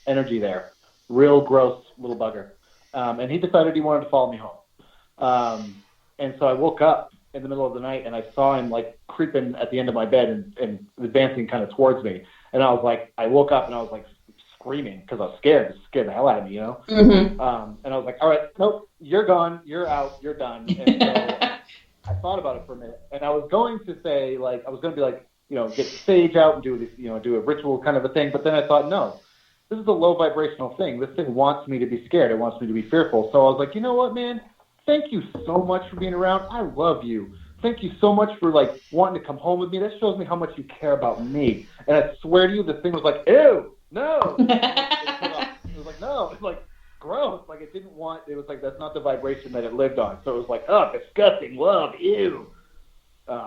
energy there. Real gross little bugger. And he decided he wanted to follow me home. And so I woke up in the middle of the night and I saw him like creeping at the end of my bed and advancing kind of towards me. And I was like, I woke up and I was like screaming because I was scared. It scared the hell out of me, Mm-hmm. And I was like, all right, nope, you're gone, you're out, you're done. And so I thought about it for a minute, and I was going to say, like, I was going to be like, get the sage out and do this, do a ritual kind of a thing. But then I thought, no, this is a low vibrational thing. This thing wants me to be scared. It wants me to be fearful. So I was like, you know what, man? Thank you so much for being around. I love you. Thank you so much for like wanting to come home with me. That shows me how much you care about me. And I swear to you, the thing was like, ew, no. It was like, no. It's like gross. Like it didn't want. It was like that's not the vibration that it lived on. So it was like, oh, disgusting, love, ew.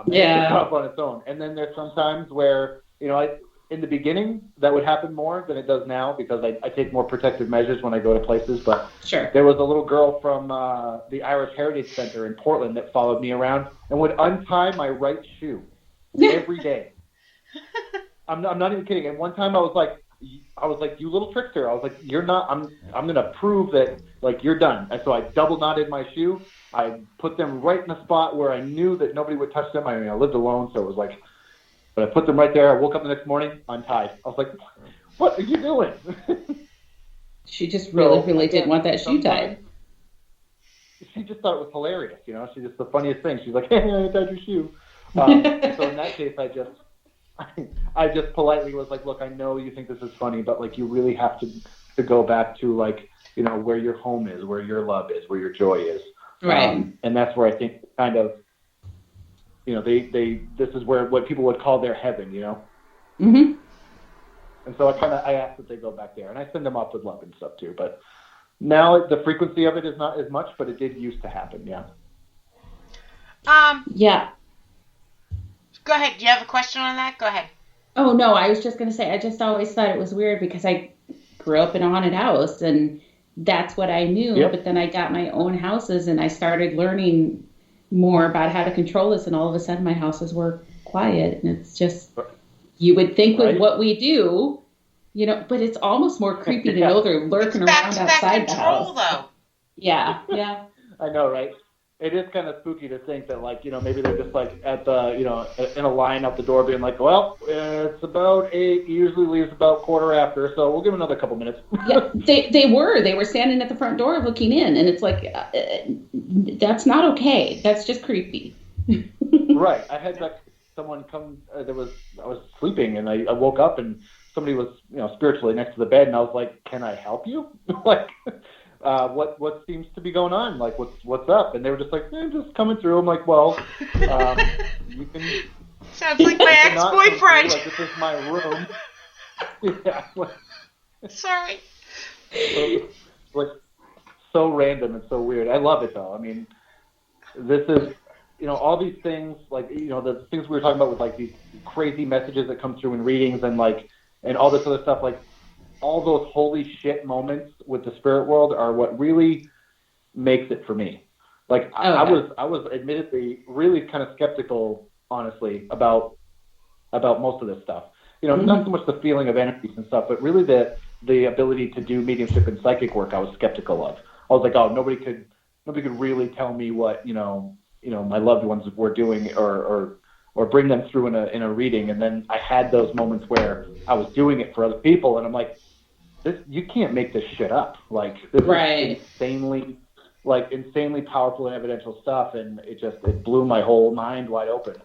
Yeah. It's tough on its own. And then there's sometimes where in the beginning, that would happen more than it does now because I take more protective measures when I go to places. But sure. There was a little girl from the Irish Heritage Center in Portland that followed me around and would untie my right shoe every day. I'm not even kidding. And one time I was like, you little trickster. I was like, you're not. I'm gonna prove that like you're done. And so I double knotted my shoe. I put them right in a spot where I knew that nobody would touch them. I mean, I lived alone, so it was like. But I put them right there. I woke up the next morning, untied. I was like, what are you doing? She just really didn't want that shoe tied. She just thought it was hilarious, She's just the funniest thing. She's like, hey, I tied your shoe. So in that case, I just politely was like, look, I know you think this is funny, but like you really have to go back to like, where your home is, where your love is, where your joy is. Right. And that's where I think kind of, this is where what people would call their heaven, Mm-hmm. And so I ask that they go back there, and I send them off with love and stuff too. But now the frequency of it is not as much, but it did used to happen. Yeah. Yeah. Go ahead. Do you have a question on that? Go ahead. Oh no, I was just gonna say I just always thought it was weird because I grew up in a haunted house and that's what I knew. Yep. But then I got my own houses and I started learning more about how to control this, and all of a sudden my houses were quiet, and it's just you would think with what we do, but it's almost more creepy to know they're lurking around outside the house. Though. Yeah. I know, right? It is kind of spooky to think that, like, maybe they're just like at the, in a line out the door, being like, well, it's about 8. He usually leaves about 1:15, so we'll give him another couple minutes. Yeah, they were standing at the front door looking in, and it's like, that's not okay. That's just creepy. Right. I had someone come. I was sleeping, and I woke up, and somebody was, spiritually next to the bed, and I was like, "Can I help you?" Like. What seems to be going on? Like, what's up? And they were just like, just coming through. I'm like, well, you can. Sounds like my ex-boyfriend. Like, this is my room. Yeah. Sorry. Like, so random and so weird. I love it though. I mean, this is, all these things, like, the things we were talking about with, like, these crazy messages that come through in readings and, like, and all this other stuff, like, all those holy shit moments with the spirit world are what really makes it for me. Like, I was admittedly really kind of skeptical, honestly, about most of this stuff. Not so much the feeling of energies and stuff, but really the ability to do mediumship and psychic work I was skeptical of. I was like, oh, nobody could really tell me what, my loved ones were doing or bring them through in a reading. And then I had those moments where I was doing it for other people, and I'm like, you can't make this shit up. Like, this is insanely powerful and evidential stuff, and it blew my whole mind wide open.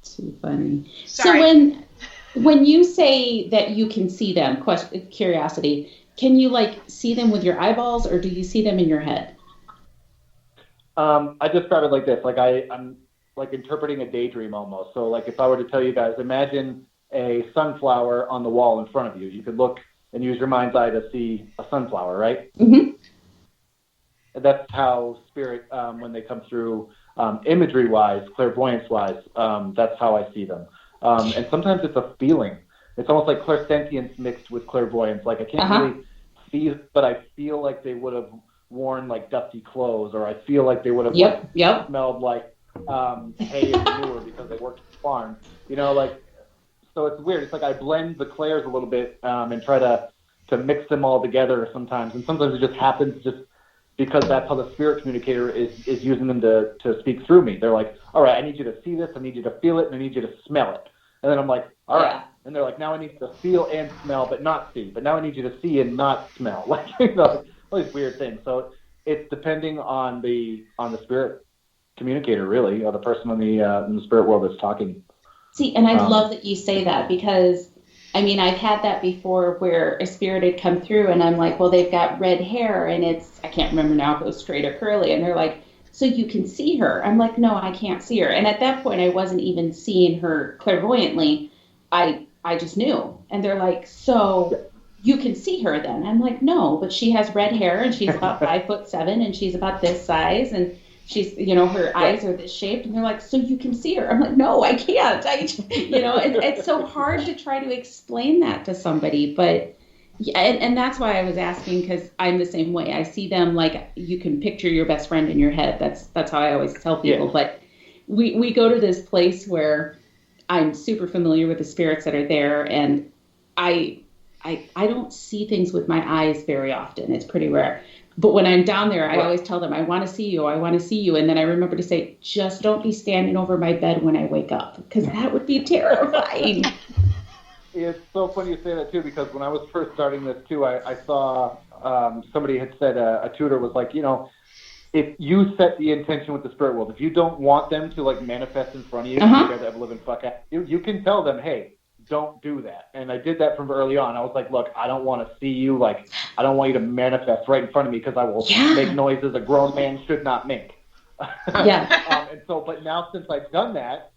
Too funny. Sorry. So when you say that you can see them, curiosity, can you like see them with your eyeballs, or do you see them in your head? I describe it like this. Like, I'm like interpreting a daydream almost. So, like, if I were to tell you guys, imagine a sunflower on the wall in front of you. You could look and use your mind's eye to see a sunflower, right? Mm-hmm. And that's how spirit, when they come through, imagery-wise, clairvoyance-wise, that's how I see them. And sometimes it's a feeling. It's almost like clairsentience mixed with clairvoyance. Like, I can't really see, but I feel like they would have worn, like, dusty clothes, or I feel like they would have smelled like hay and manure because they worked at the farm. So it's weird. It's like I blend the clairs a little bit and try to mix them all together sometimes. And sometimes it just happens just because that's how the spirit communicator is using them to speak through me. They're like, all right, I need you to see this, I need you to feel it, and I need you to smell it. And then I'm like, all right. And they're like, now I need you to feel and smell but not see. But now I need you to see and not smell. Like, all these weird things. So it's depending on the spirit communicator, really, or the person in the spirit world that's talking. See, and I love that you say that, because I mean, I've had that before where a spirit had come through and I'm like, well, they've got red hair and I can't remember now if it was straight or curly. And they're like, so you can see her. I'm like, no, I can't see her. And at that point, I wasn't even seeing her clairvoyantly. I just knew. And they're like, so you can see her then? I'm like, no, but she has red hair and she's about 5'7" and she's about this size and she's, her eyes are this shaped. And they're like, so you can see her? I'm like, no, I can't. It's so hard to try to explain that to somebody. But yeah, and that's why I was asking, because I'm the same way. I see them like you can picture your best friend in your head. That's how I always tell people. Yeah. But we go to this place where I'm super familiar with the spirits that are there, and I don't see things with my eyes very often. It's pretty rare. But when I'm down there, I always tell them, I want to see you. I want to see you. And then I remember to say, just don't be standing over my bed when I wake up, because that would be terrifying. It's so funny you say that, too, because when I was first starting this, too, I saw somebody had said a tutor was like, if you set the intention with the spirit world, if you don't want them to, like, manifest in front of you, to have a living fuck out, you can tell them, hey, don't do that. And I did that from early on. I was like, look, I don't want to see you. Like, I don't want you to manifest right in front of me, because I will make noises a grown man should not make. And so, but now since I've done that,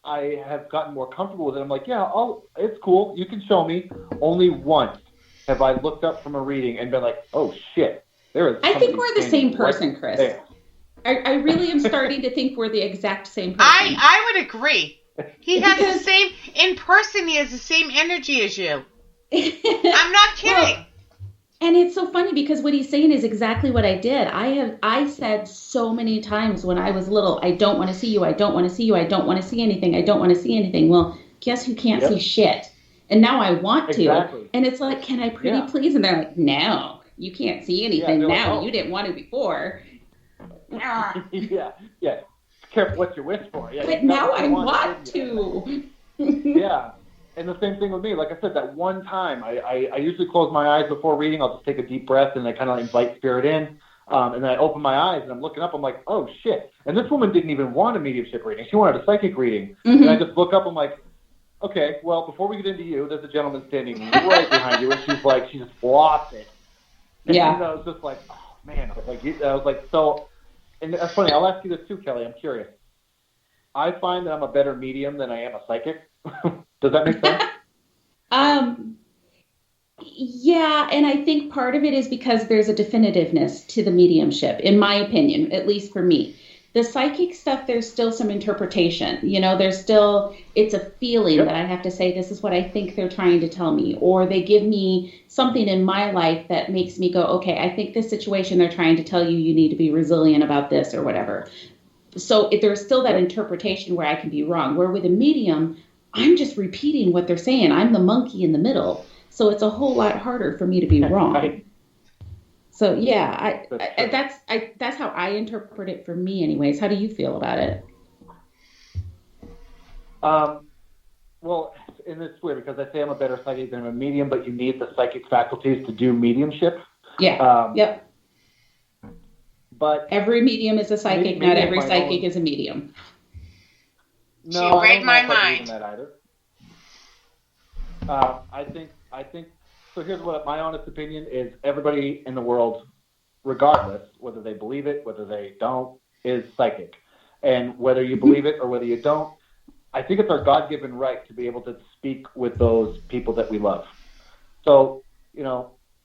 I have gotten more comfortable with it. I'm like, it's cool. You can show me. Only once have I looked up from a reading and been like, oh shit, there is. I think we're the same person, right, Chris. I really am starting to think we're the exact same person. I would agree. He has the same, in person, he has the same energy as you. I'm not kidding. Well, and it's so funny because what he's saying is exactly what I did. I said so many times when I was little, I don't want to see you, I don't want to see you, I don't want to see anything, I don't want to see anything. Well, guess who can't see shit? And now I want to. And it's like, can I pretty please? And they're like, no, you can't see anything now. Like, you didn't want to before. Careful what you wish for. Yeah, but now I want to. Yeah. And the same thing with me. Like I said, that one time, I usually close my eyes before reading. I'll just take a deep breath and I kind of invite spirit in. And then I open my eyes and I'm looking up. I'm like, oh, shit. And this woman didn't even want a mediumship reading. She wanted a psychic reading. Mm-hmm. And I just look up. I'm like, okay, well, before we get into you, there's a gentleman standing right behind you. And she's like, she just lost it. And I was just like, oh, man. I was like, so... And that's funny. I'll ask you this too, Kelly. I'm curious. I find that I'm a better medium than I am a psychic. Does that make sense? Yeah, and I think part of it is because there's a definitiveness to the mediumship, in my opinion, at least for me. The psychic stuff, there's still some interpretation. There's still, it's a feeling that I have to say, this is what I think they're trying to tell me. Or they give me something in my life that makes me go, okay, I think this situation they're trying to tell you, you need to be resilient about this or whatever. So there's still that interpretation where I can be wrong. Where with a medium, I'm just repeating what they're saying. I'm the monkey in the middle. So it's a whole lot harder for me to be wrong. Right. So yeah, that's how I interpret it for me anyways. How do you feel about it? Well, and it's weird because I say I'm a better psychic than I'm a medium, but you need the psychic faculties to do mediumship. Yeah. Yep. But every medium is a psychic. Not every psychic is a medium. No, you read my I mind. That either. I think. So here's what my honest opinion is: everybody in the world, regardless whether they believe it, whether they don't, is psychic, and whether you believe it or whether you don't, I think it's our God-given right to be able to speak with those people that we love. So,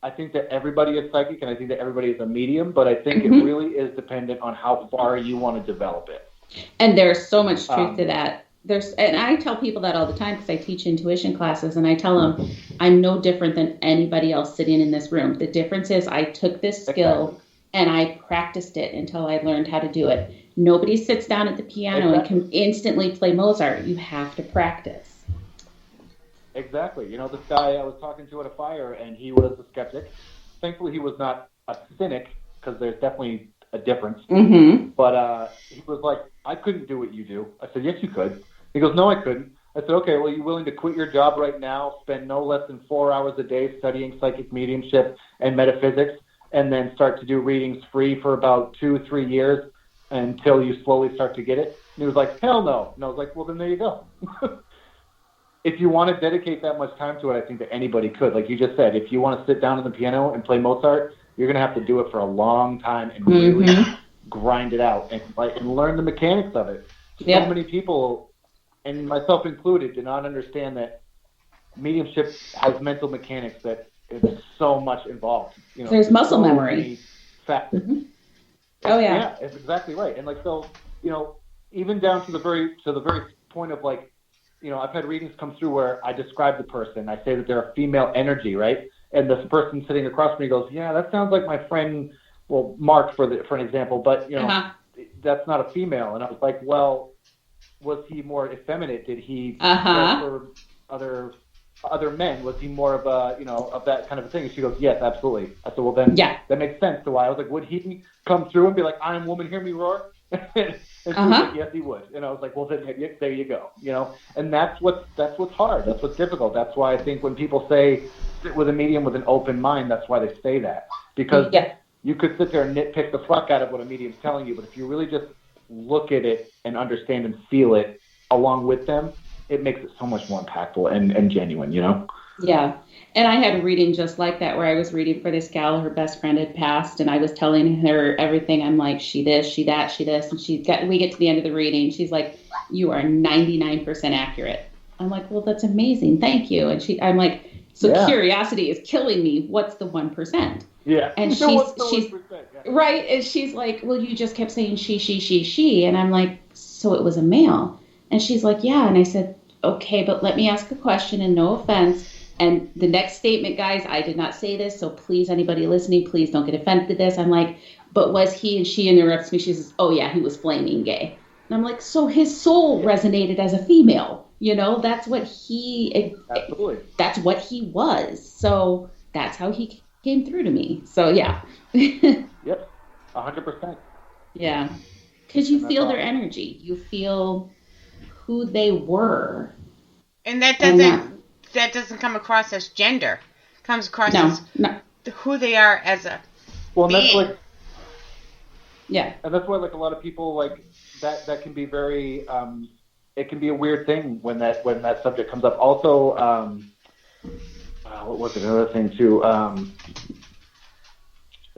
I think that everybody is psychic, and I think that everybody is a medium, but I think it really is dependent on how far you want to develop it. And there's so much truth to that. And I tell people that all the time because I teach intuition classes, and I tell them I'm no different than anybody else sitting in this room. The difference is I took this skill and I practiced it until I learned how to do it. Nobody sits down at the piano and can instantly play Mozart. You have to practice. Exactly. This guy I was talking to at a fire, and he was a skeptic. Thankfully, he was not a cynic, because there's definitely a difference. But he was like, I couldn't do what you do. I said, yes, you could. He goes, no, I couldn't. I said, okay, well, are you willing to quit your job right now, spend no less than 4 hours a day studying psychic mediumship and metaphysics, and then start to do readings free for about 2-3 years until you slowly start to get it? And he was like, hell no. And I was like, well, then there you go. If you want to dedicate that much time to it, I think that anybody could. Like you just said, if you want to sit down on the piano and play Mozart, you're going to have to do it for a long time and really grind it out and learn the mechanics of it. So many people, and myself included, do not understand that mediumship has mental mechanics that is so much involved. There's muscle memory. Oh yeah, it's exactly right. And even down to the very point of I've had readings come through where I describe the person. I say that they're a female energy, right? And this person sitting across from me goes, yeah, that sounds like my friend, well, Mark for an example, but that's not a female. And I was like, well, was he more effeminate? Did he for other men? Was he more of a, of that kind of a thing? And she goes, yes, absolutely. I said, well, then that makes sense to why. I was like, would he come through and be like, I'm woman, hear me roar? And she was like, yes, he would. And I was like, well, then there you go. And that's what's hard. That's what's difficult. That's why I think when people say sit with a medium with an open mind, that's why they say that. Because you could sit there and nitpick the fuck out of what a medium's telling you, but if you really just look at it and understand and feel it along with them, it makes it so much more impactful and genuine, Yeah. And I had a reading just like that where I was reading for this gal, her best friend had passed, and I was telling her everything. I'm like, she this, she that, she this. And we get to the end of the reading. She's like, you are 99% accurate. I'm like, well, that's amazing. Thank you. And I'm like, curiosity is killing me. What's the 1%? Yeah. And she's right. And she's like, well, you just kept saying she. And I'm like, so it was a male. And she's like, yeah. And I said, okay, but let me ask a question, and no offense. And the next statement, guys, I did not say this, so please, anybody listening, please don't get offended at this. I'm like, but was he? And she interrupts me. She says, oh, yeah, he was flaming gay. And I'm like, so his soul resonated as a female. That's what that's what he was. So that's how he came through to me. So, yeah. Yep, 100%. Yeah, because you feel their energy. You feel who they were. And that doesn't come across as gender. It comes across as who they are as a being. And that's why a lot of people that can be very it can be a weird thing when that subject comes up. Also, what was it? Another thing too. I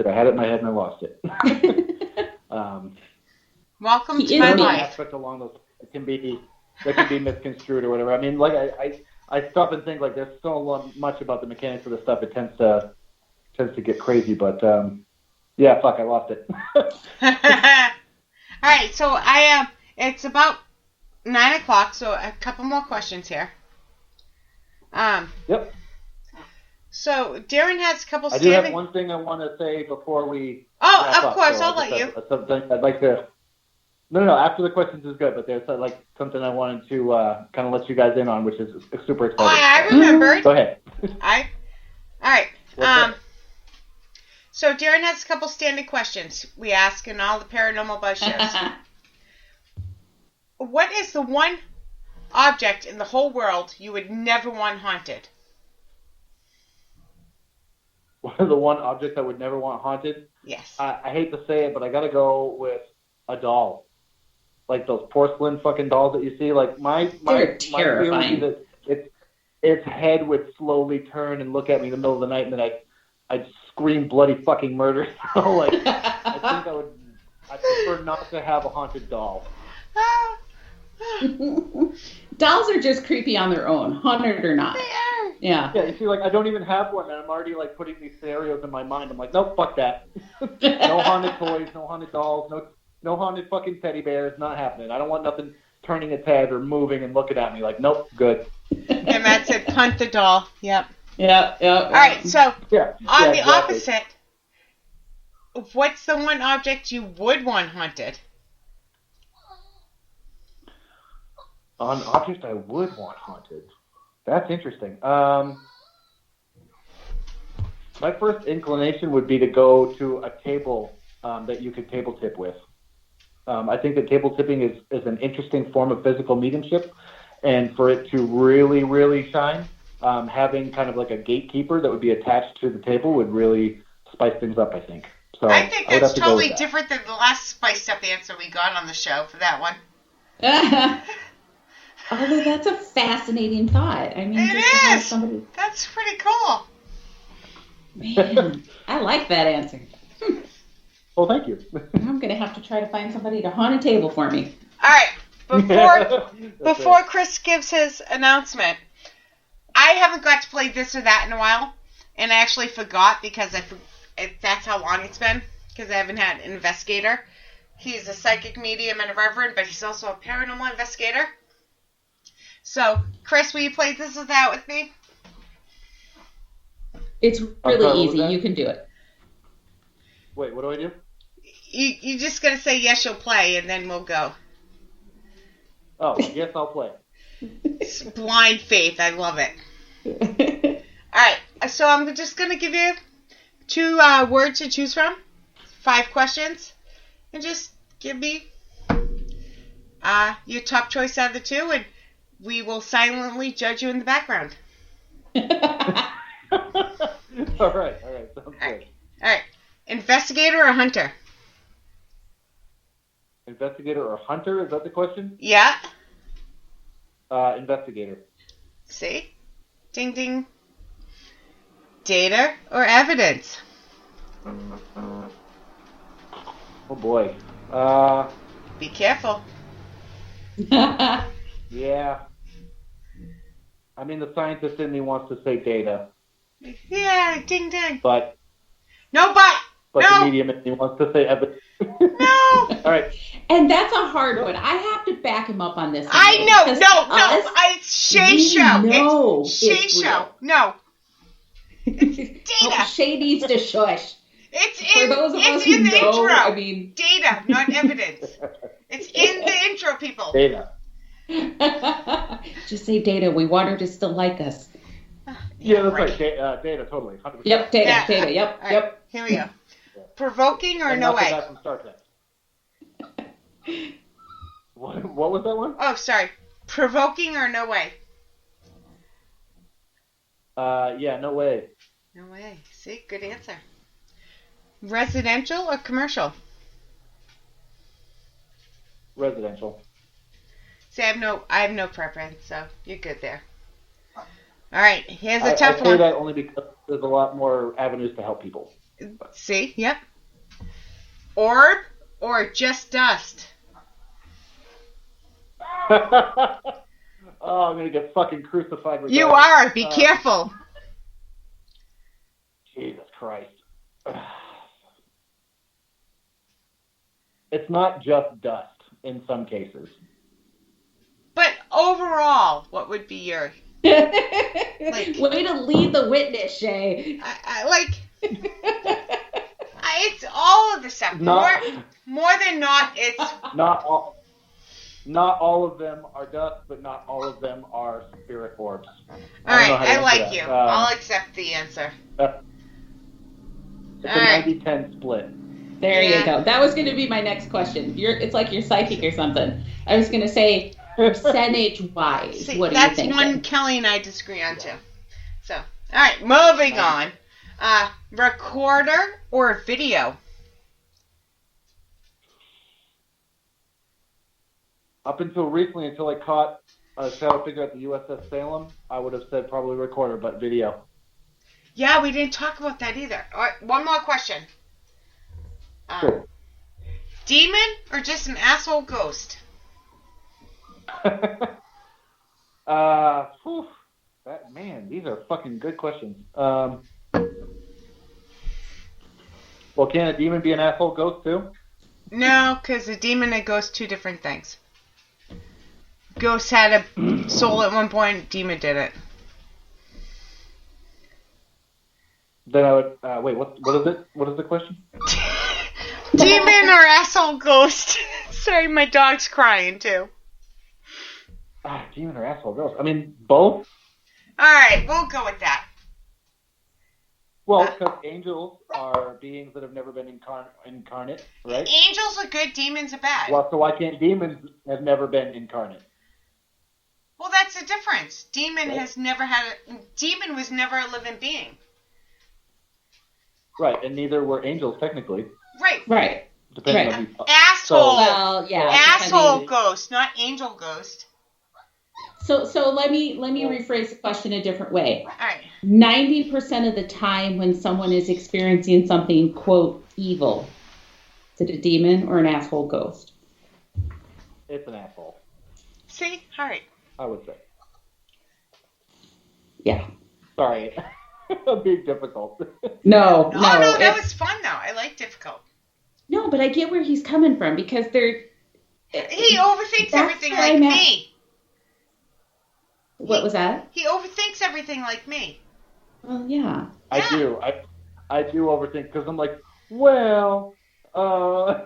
had it in my head and I lost it. Welcome to my life. Aspect along those that can be misconstrued or whatever. I mean, I stop and think like there's so much about the mechanics of the stuff. It tends to get crazy, but yeah, fuck, I lost it. All right, so I it's about 9:00, so a couple more questions here. Yep. So Darren has a couple I standing. do have one thing I want to say before we. Oh, wrap of up, course, so I'll let you. Something I'd like to. No. After the questions is good, but there's like something I wanted to kind of let you guys in on, which is super exciting. Oh, I remembered. Go ahead. All right. What's that? So Darren has a couple standing questions we ask in all the Paranormal Buzz shows. What is the one object in the whole world you would never want haunted? What is the one object I would never want haunted? Yes. I hate to say it, but I gotta go with a doll. Like those porcelain fucking dolls that you see. Like my terrifying. theory that its head would slowly turn and look at me in the middle of the night, and then I'd scream bloody fucking murder. So like, I think I prefer not to have a haunted doll. Dolls are just creepy on their own, haunted or not. They are. Yeah. Yeah, you see, like I don't even have one, and I'm already like putting these scenarios in my mind. I'm like, nope, fuck that. No haunted toys, no haunted dolls, no haunted fucking teddy bears. Not happening. I don't want nothing turning its head or moving and looking at me. Like, nope, good. And Matt said, punt the doll. Yep. Yeah. All right, so Yeah. on the exactly. opposite, what's the one object you would want haunted? On object I would want haunted. That's interesting. My first inclination would be to go to a table that you could table tip with. I think that table tipping is an interesting form of physical mediumship, and for it to really, really shine, having kind of like a gatekeeper that would be attached to the table would really spice things up, I think. So I think I would that's have to go totally with that. different than the last spiced up answer we got on the show for that one. Although that's a fascinating thought. I mean, It just to have is. somebody. That's pretty cool. Man, I like that answer. Well, thank you. I'm gonna have to try to find somebody to haunt a table for me. All right, before Chris gives his announcement, I haven't got to play this or that in a while, and I actually forgot because that's how long it's been, because I haven't had an investigator. He's a psychic medium and a reverend, but he's also a paranormal investigator. So, Chris, will you play this or that with me? It's sorry, really what was easy. that? You can do it. Wait, what do I do? You just gotta say yes, you'll play, and then we'll go. Oh, yes, I'll play. It's blind faith. I love it. All right, so I'm just gonna give you 2 words to choose from, 5 questions, and just give me your top choice out of the 2, and we will silently judge you in the background. All right, sounds good. All right, investigator or hunter? Investigator or hunter? Is that the question? Yeah. Investigator. See? Ding ding. Data or evidence? Oh boy. Be careful. Yeah. I mean, the scientist in me wants to say data, Yeah, ding ding. but No, but no. the medium in me wants to say evidence. No. All right. And that's a hard one. I have to back him up on this one. I know. because No. It's Shay show. know It's Shay it's show. real. No. Data. Data. Shay needs to shush. It's For in. those of It's us who in the know, intro. I mean, Data, not evidence. It's in the intro, people. Data. just say data. We want her to still like us. Yeah, that's right. Data, totally. 100%. Yep, data, Yeah. data. Yep, All right, yep. Here we go. Provoking or And no not the way? guy from Star Trek. What was that one? Oh, sorry. Provoking or no way? Yeah, no way. No way. See, good answer. Residential or commercial? Residential. See, I have no preference, so you're good there. All right, here's a I tough say one. that only because there's a lot more avenues to help people. See, yep. Orb or just dust? Oh, I'm gonna get fucking crucified. Regardless. You are. Be careful. Jesus Christ. It's not just dust in some cases. But overall, what would be your Way to lead the witness, Shay. it's all of the stuff. More than not, it's not all of them are dust, but not all of them are spirit orbs. All right, I like you. That. I'll accept the answer. It's a 90-10 split. There you go. That was going to be my next question. It's like you're psychic or something. I was going to say percentage-wise. See, what do you think? That's one Kelly and I disagree on too. So, all right, moving on. Recorder or video? Up until recently, until I caught a shadow figure at the USS Salem, I would have said probably recorder, but video. Yeah, we didn't talk about that either. All right, one more question. Sure. Demon or just an asshole ghost? These are fucking good questions. Well, can a demon be an asshole ghost too? No, because a demon and a ghost, two different things. Ghost had a soul at one point, demon didn't. Then I would wait. What is it? What is the question? Demon or asshole ghost? Sorry, my dog's crying too. Demon or asshole ghost? I mean, both. All right, we'll go with that. Well, because angels are beings that have never been incarnate, right? Angels are good, demons are bad. Well, so why can't demons have never been incarnate? Well, that's the difference. Demon Right. Demon was never a living being. Right, and neither were angels technically. Right. Depending Right. on Asshole. Well, yeah. Asshole ghost, not angel ghost. So let me rephrase the question a different way. All right. 90% of the time when someone is experiencing something, quote, evil, is it a demon or an asshole ghost? It's an asshole. See? All right. I would say. Yeah. Sorry. I'm being difficult. No, that was fun though. I like difficult. No, but I get where he's coming from because He overthinks everything where like I'm at. me. What was that? He overthinks everything like me. Well, yeah. I do. I do overthink because I'm like, well, so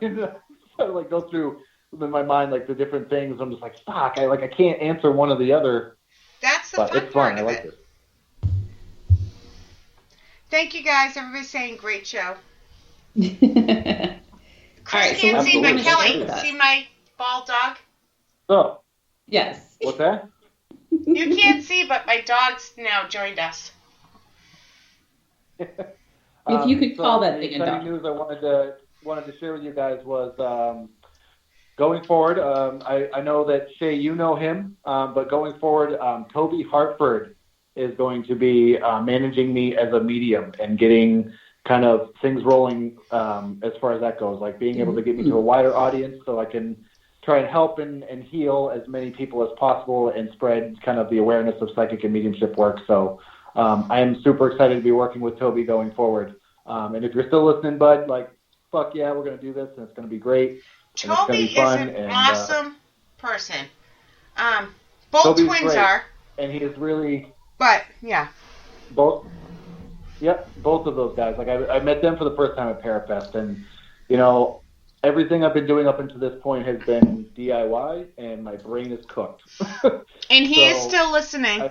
I like go through in my mind like the different things. I'm just like, fuck. I can't answer one or the other. That's the But fun it's part fun. I of like it. it. Thank you guys. Everybody's saying great show. All right, so Can't let's see, go but on and Kelly, start with that. see my bald dog? So, Yes. what's that? You can't see, but my dog's now joined us. If you could call that thing a exciting dog. news I wanted to share with you guys was going forward. I know that Shay, you know him, but going forward, Toby Hartford is going to be managing me as a medium and getting kind of things rolling as far as that goes, like being able to get me to a wider audience so I can try and help and heal as many people as possible and spread kind of the awareness of psychic and mediumship work. So I am super excited to be working with Toby going forward. And if you're still listening, bud, like, fuck yeah, we're going to do this and it's going to be great. Toby is an awesome person. Both Toby's twins great. are, And he is really but yeah. both of those guys. Like I met them for the first time at Parafest, and you know, everything I've been doing up until this point has been DIY, and my brain is cooked. And he is still listening.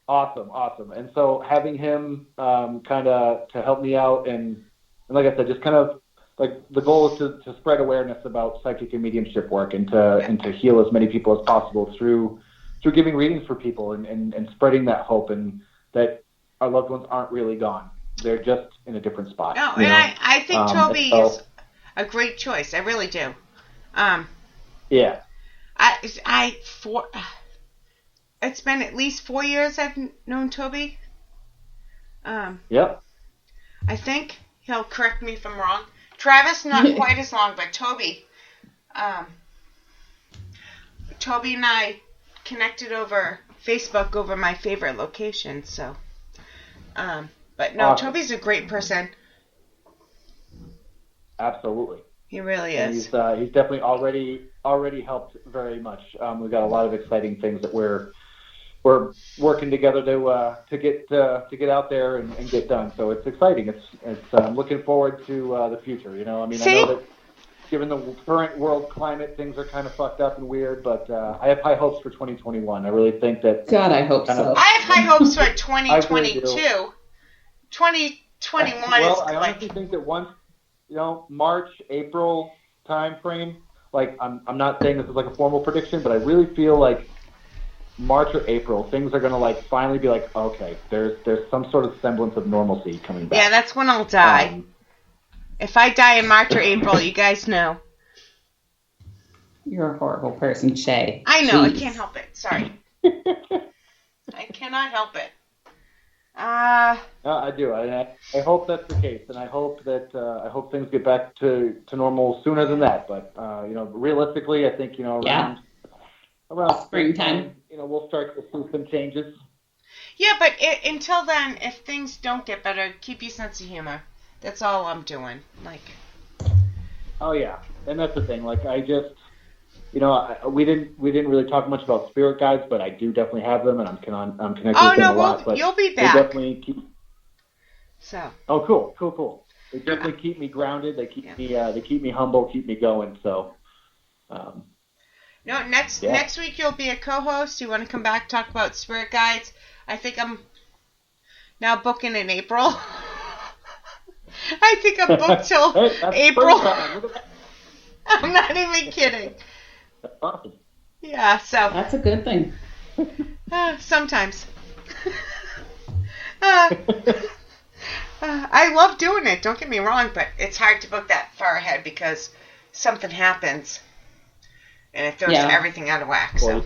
Awesome. And so having him kind of to help me out, and like I said, just kind of like the goal is to spread awareness about psychic and mediumship work, and to heal as many people as possible through giving readings for people and spreading that hope and that our loved ones aren't really gone. They're just in a different spot. No, and I think Toby is a great choice. I really do. Yeah. It's been at least 4 years I've known Toby. Yep. I think he'll correct me if I'm wrong. Travis, not quite as long, but Toby. Toby and I connected over Facebook over my favorite location. So, but no, Awesome. Toby's a great person. Absolutely. He really And is. he's definitely already helped very much. We've got a lot of exciting things that we're working together to get out there and get done. So it's exciting. I'm looking forward to the future. You know, I mean, See? I know that given the current world climate, things are kind of fucked up and weird, but I have high hopes for 2021. I really think that. God, I hope so. I have high hopes for I really 2022. do. 2021 Well, is I honestly think that once, March, April time frame, like I'm not saying this is like a formal prediction, but I really feel like March or April, things are gonna like finally be like, okay, there's some sort of semblance of normalcy coming back. Yeah, that's when I'll die. If I die in March or April, you guys know. You're a horrible person, Shay. I know, Jeez. I can't help it. Sorry. I cannot help it. I do. I hope that's the case, and I hope things get back to normal sooner than that. But realistically, I think around springtime, we'll start to see some changes. Yeah, but until then, if things don't get better, keep your sense of humor. That's all I'm doing. Like. Oh yeah, and that's the thing. Like I just. We didn't really talk much about spirit guides, but I do definitely have them, and I'm connected with them a lot. But you'll be back. They definitely keep. So. Oh, cool. They definitely keep me grounded. They keep me humble, keep me going. So. No, next week you'll be a co-host. You want to come back talk about spirit guides? I think I'm now booking in April. I think I'm booked till April. I'm not even kidding. That's awesome. Yeah, so. That's a good thing. Sometimes. I love doing it, don't get me wrong, but it's hard to book that far ahead because something happens and it throws everything out of whack. So.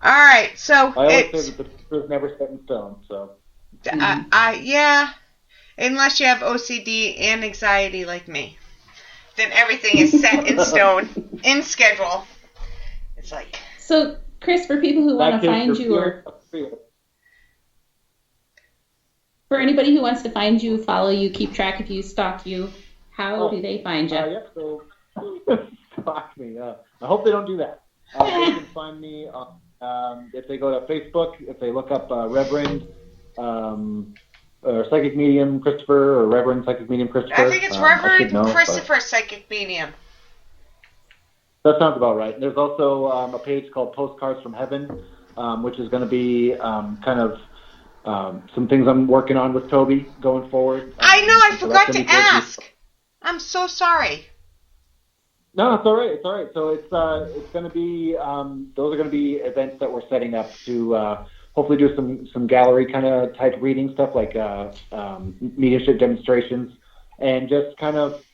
All right, so I always say that the future is never set in stone, so. Yeah, unless you have OCD and anxiety like me. Then everything is set in stone, in schedule. It's like. So, Chris, for people who want to find you, or for anybody who wants to find you, follow you, keep track of you, stalk you, how do they find you? So stalk me. I hope they don't do that. They can find me if they go to Facebook, if they look up Reverend. Or Psychic Medium Christopher, or Reverend Psychic Medium Christopher. I think it's Reverend Christopher Psychic Medium. That sounds about right. There's also a page called Postcards from Heaven, which is going to be some things I'm working on with Toby going forward. I know, I forgot to ask. I'm so sorry. No, it's all right. It's all right. So it's going to be those are going to be events that we're setting up to hopefully do some gallery kind of type reading stuff like mediumship demonstrations and just kind of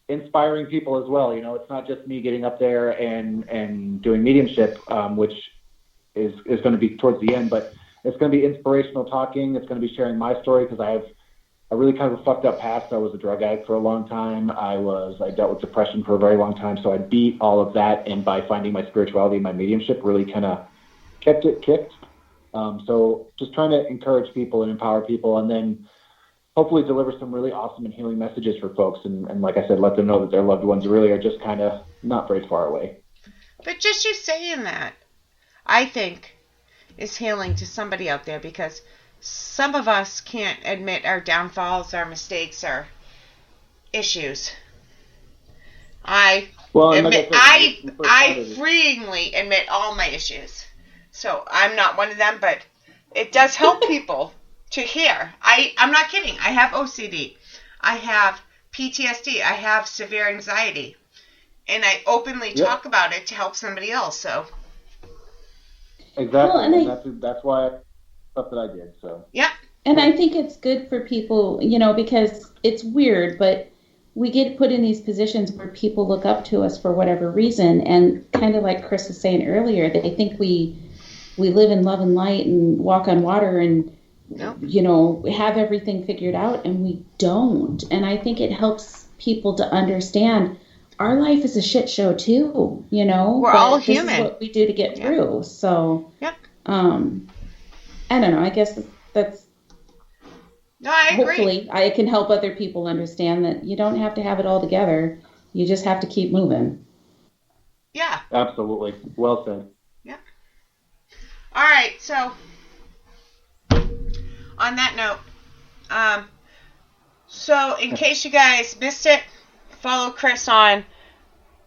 inspiring people as well. It's not just me getting up there and doing mediumship, which is going to be towards the end, but it's going to be inspirational talking. It's going to be sharing my story because I have a really kind of a fucked up past. I was a drug addict for a long time. I dealt with depression for a very long time. So I beat all of that, and by finding my spirituality and my mediumship really kind of kept it kicked. So just trying to encourage people and empower people, and then hopefully deliver some really awesome and healing messages for folks. And like I said, let them know that their loved ones really are just kind of not very far away. But just you saying that, I think, is healing to somebody out there, because some of us can't admit our downfalls, our mistakes, our issues. I freely admit all my issues. So I'm not one of them, but it does help people to hear. I'm not kidding. I have OCD. I have PTSD. I have severe anxiety. And I openly talk about it to help somebody else. So. Exactly. Well, and that's why stuff that I did. So. Yeah. And I think it's good for people, because it's weird, but we get put in these positions where people look up to us for whatever reason. And kind of like Chris was saying earlier, they think we live in love and light and walk on water and, have everything figured out, and we don't. And I think it helps people to understand, our life is a shit show too, you know. We're but all this human. is what we do to get through. So, Yep. I don't know. I guess that's. No, I agree. Hopefully, I can help other people understand that you don't have to have it all together. You just have to keep moving. Yeah. Absolutely. Well said. Yeah. All right. So, on that note, so in case you guys missed it, follow Chris on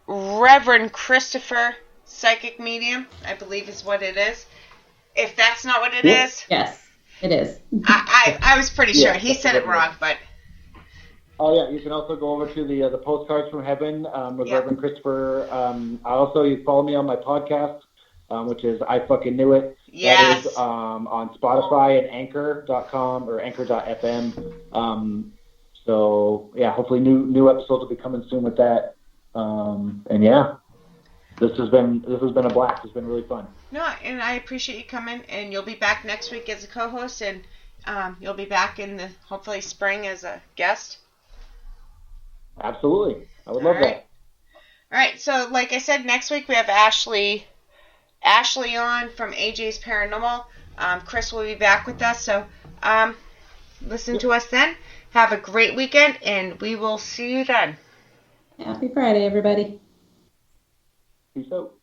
Reverend Christopher Psychic Medium, I believe is what it is. If that's not what it is, yes, it is. I was pretty sure. Yeah, He said it wrong, but Oh yeah, you can also go over to the postcards from heaven with Reverend Christopher. Also, you follow me on my podcast, which is I Fucking Knew It. Yes. That is on Spotify and Anchor.com or Anchor.fm. So yeah, hopefully new episodes will be coming soon with that. And yeah, this has been a blast. It's been really fun. no, and I appreciate you coming, and you'll be back next week as a co-host, and you'll be back in the hopefully spring as a guest. Absolutely, I would love that. All right, so like I said, next week we have Ashley on from AJ's Paranormal. Chris will be back with us, so listen to us then. Have a great weekend, and we will see you then. Happy Friday, everybody. Peace out.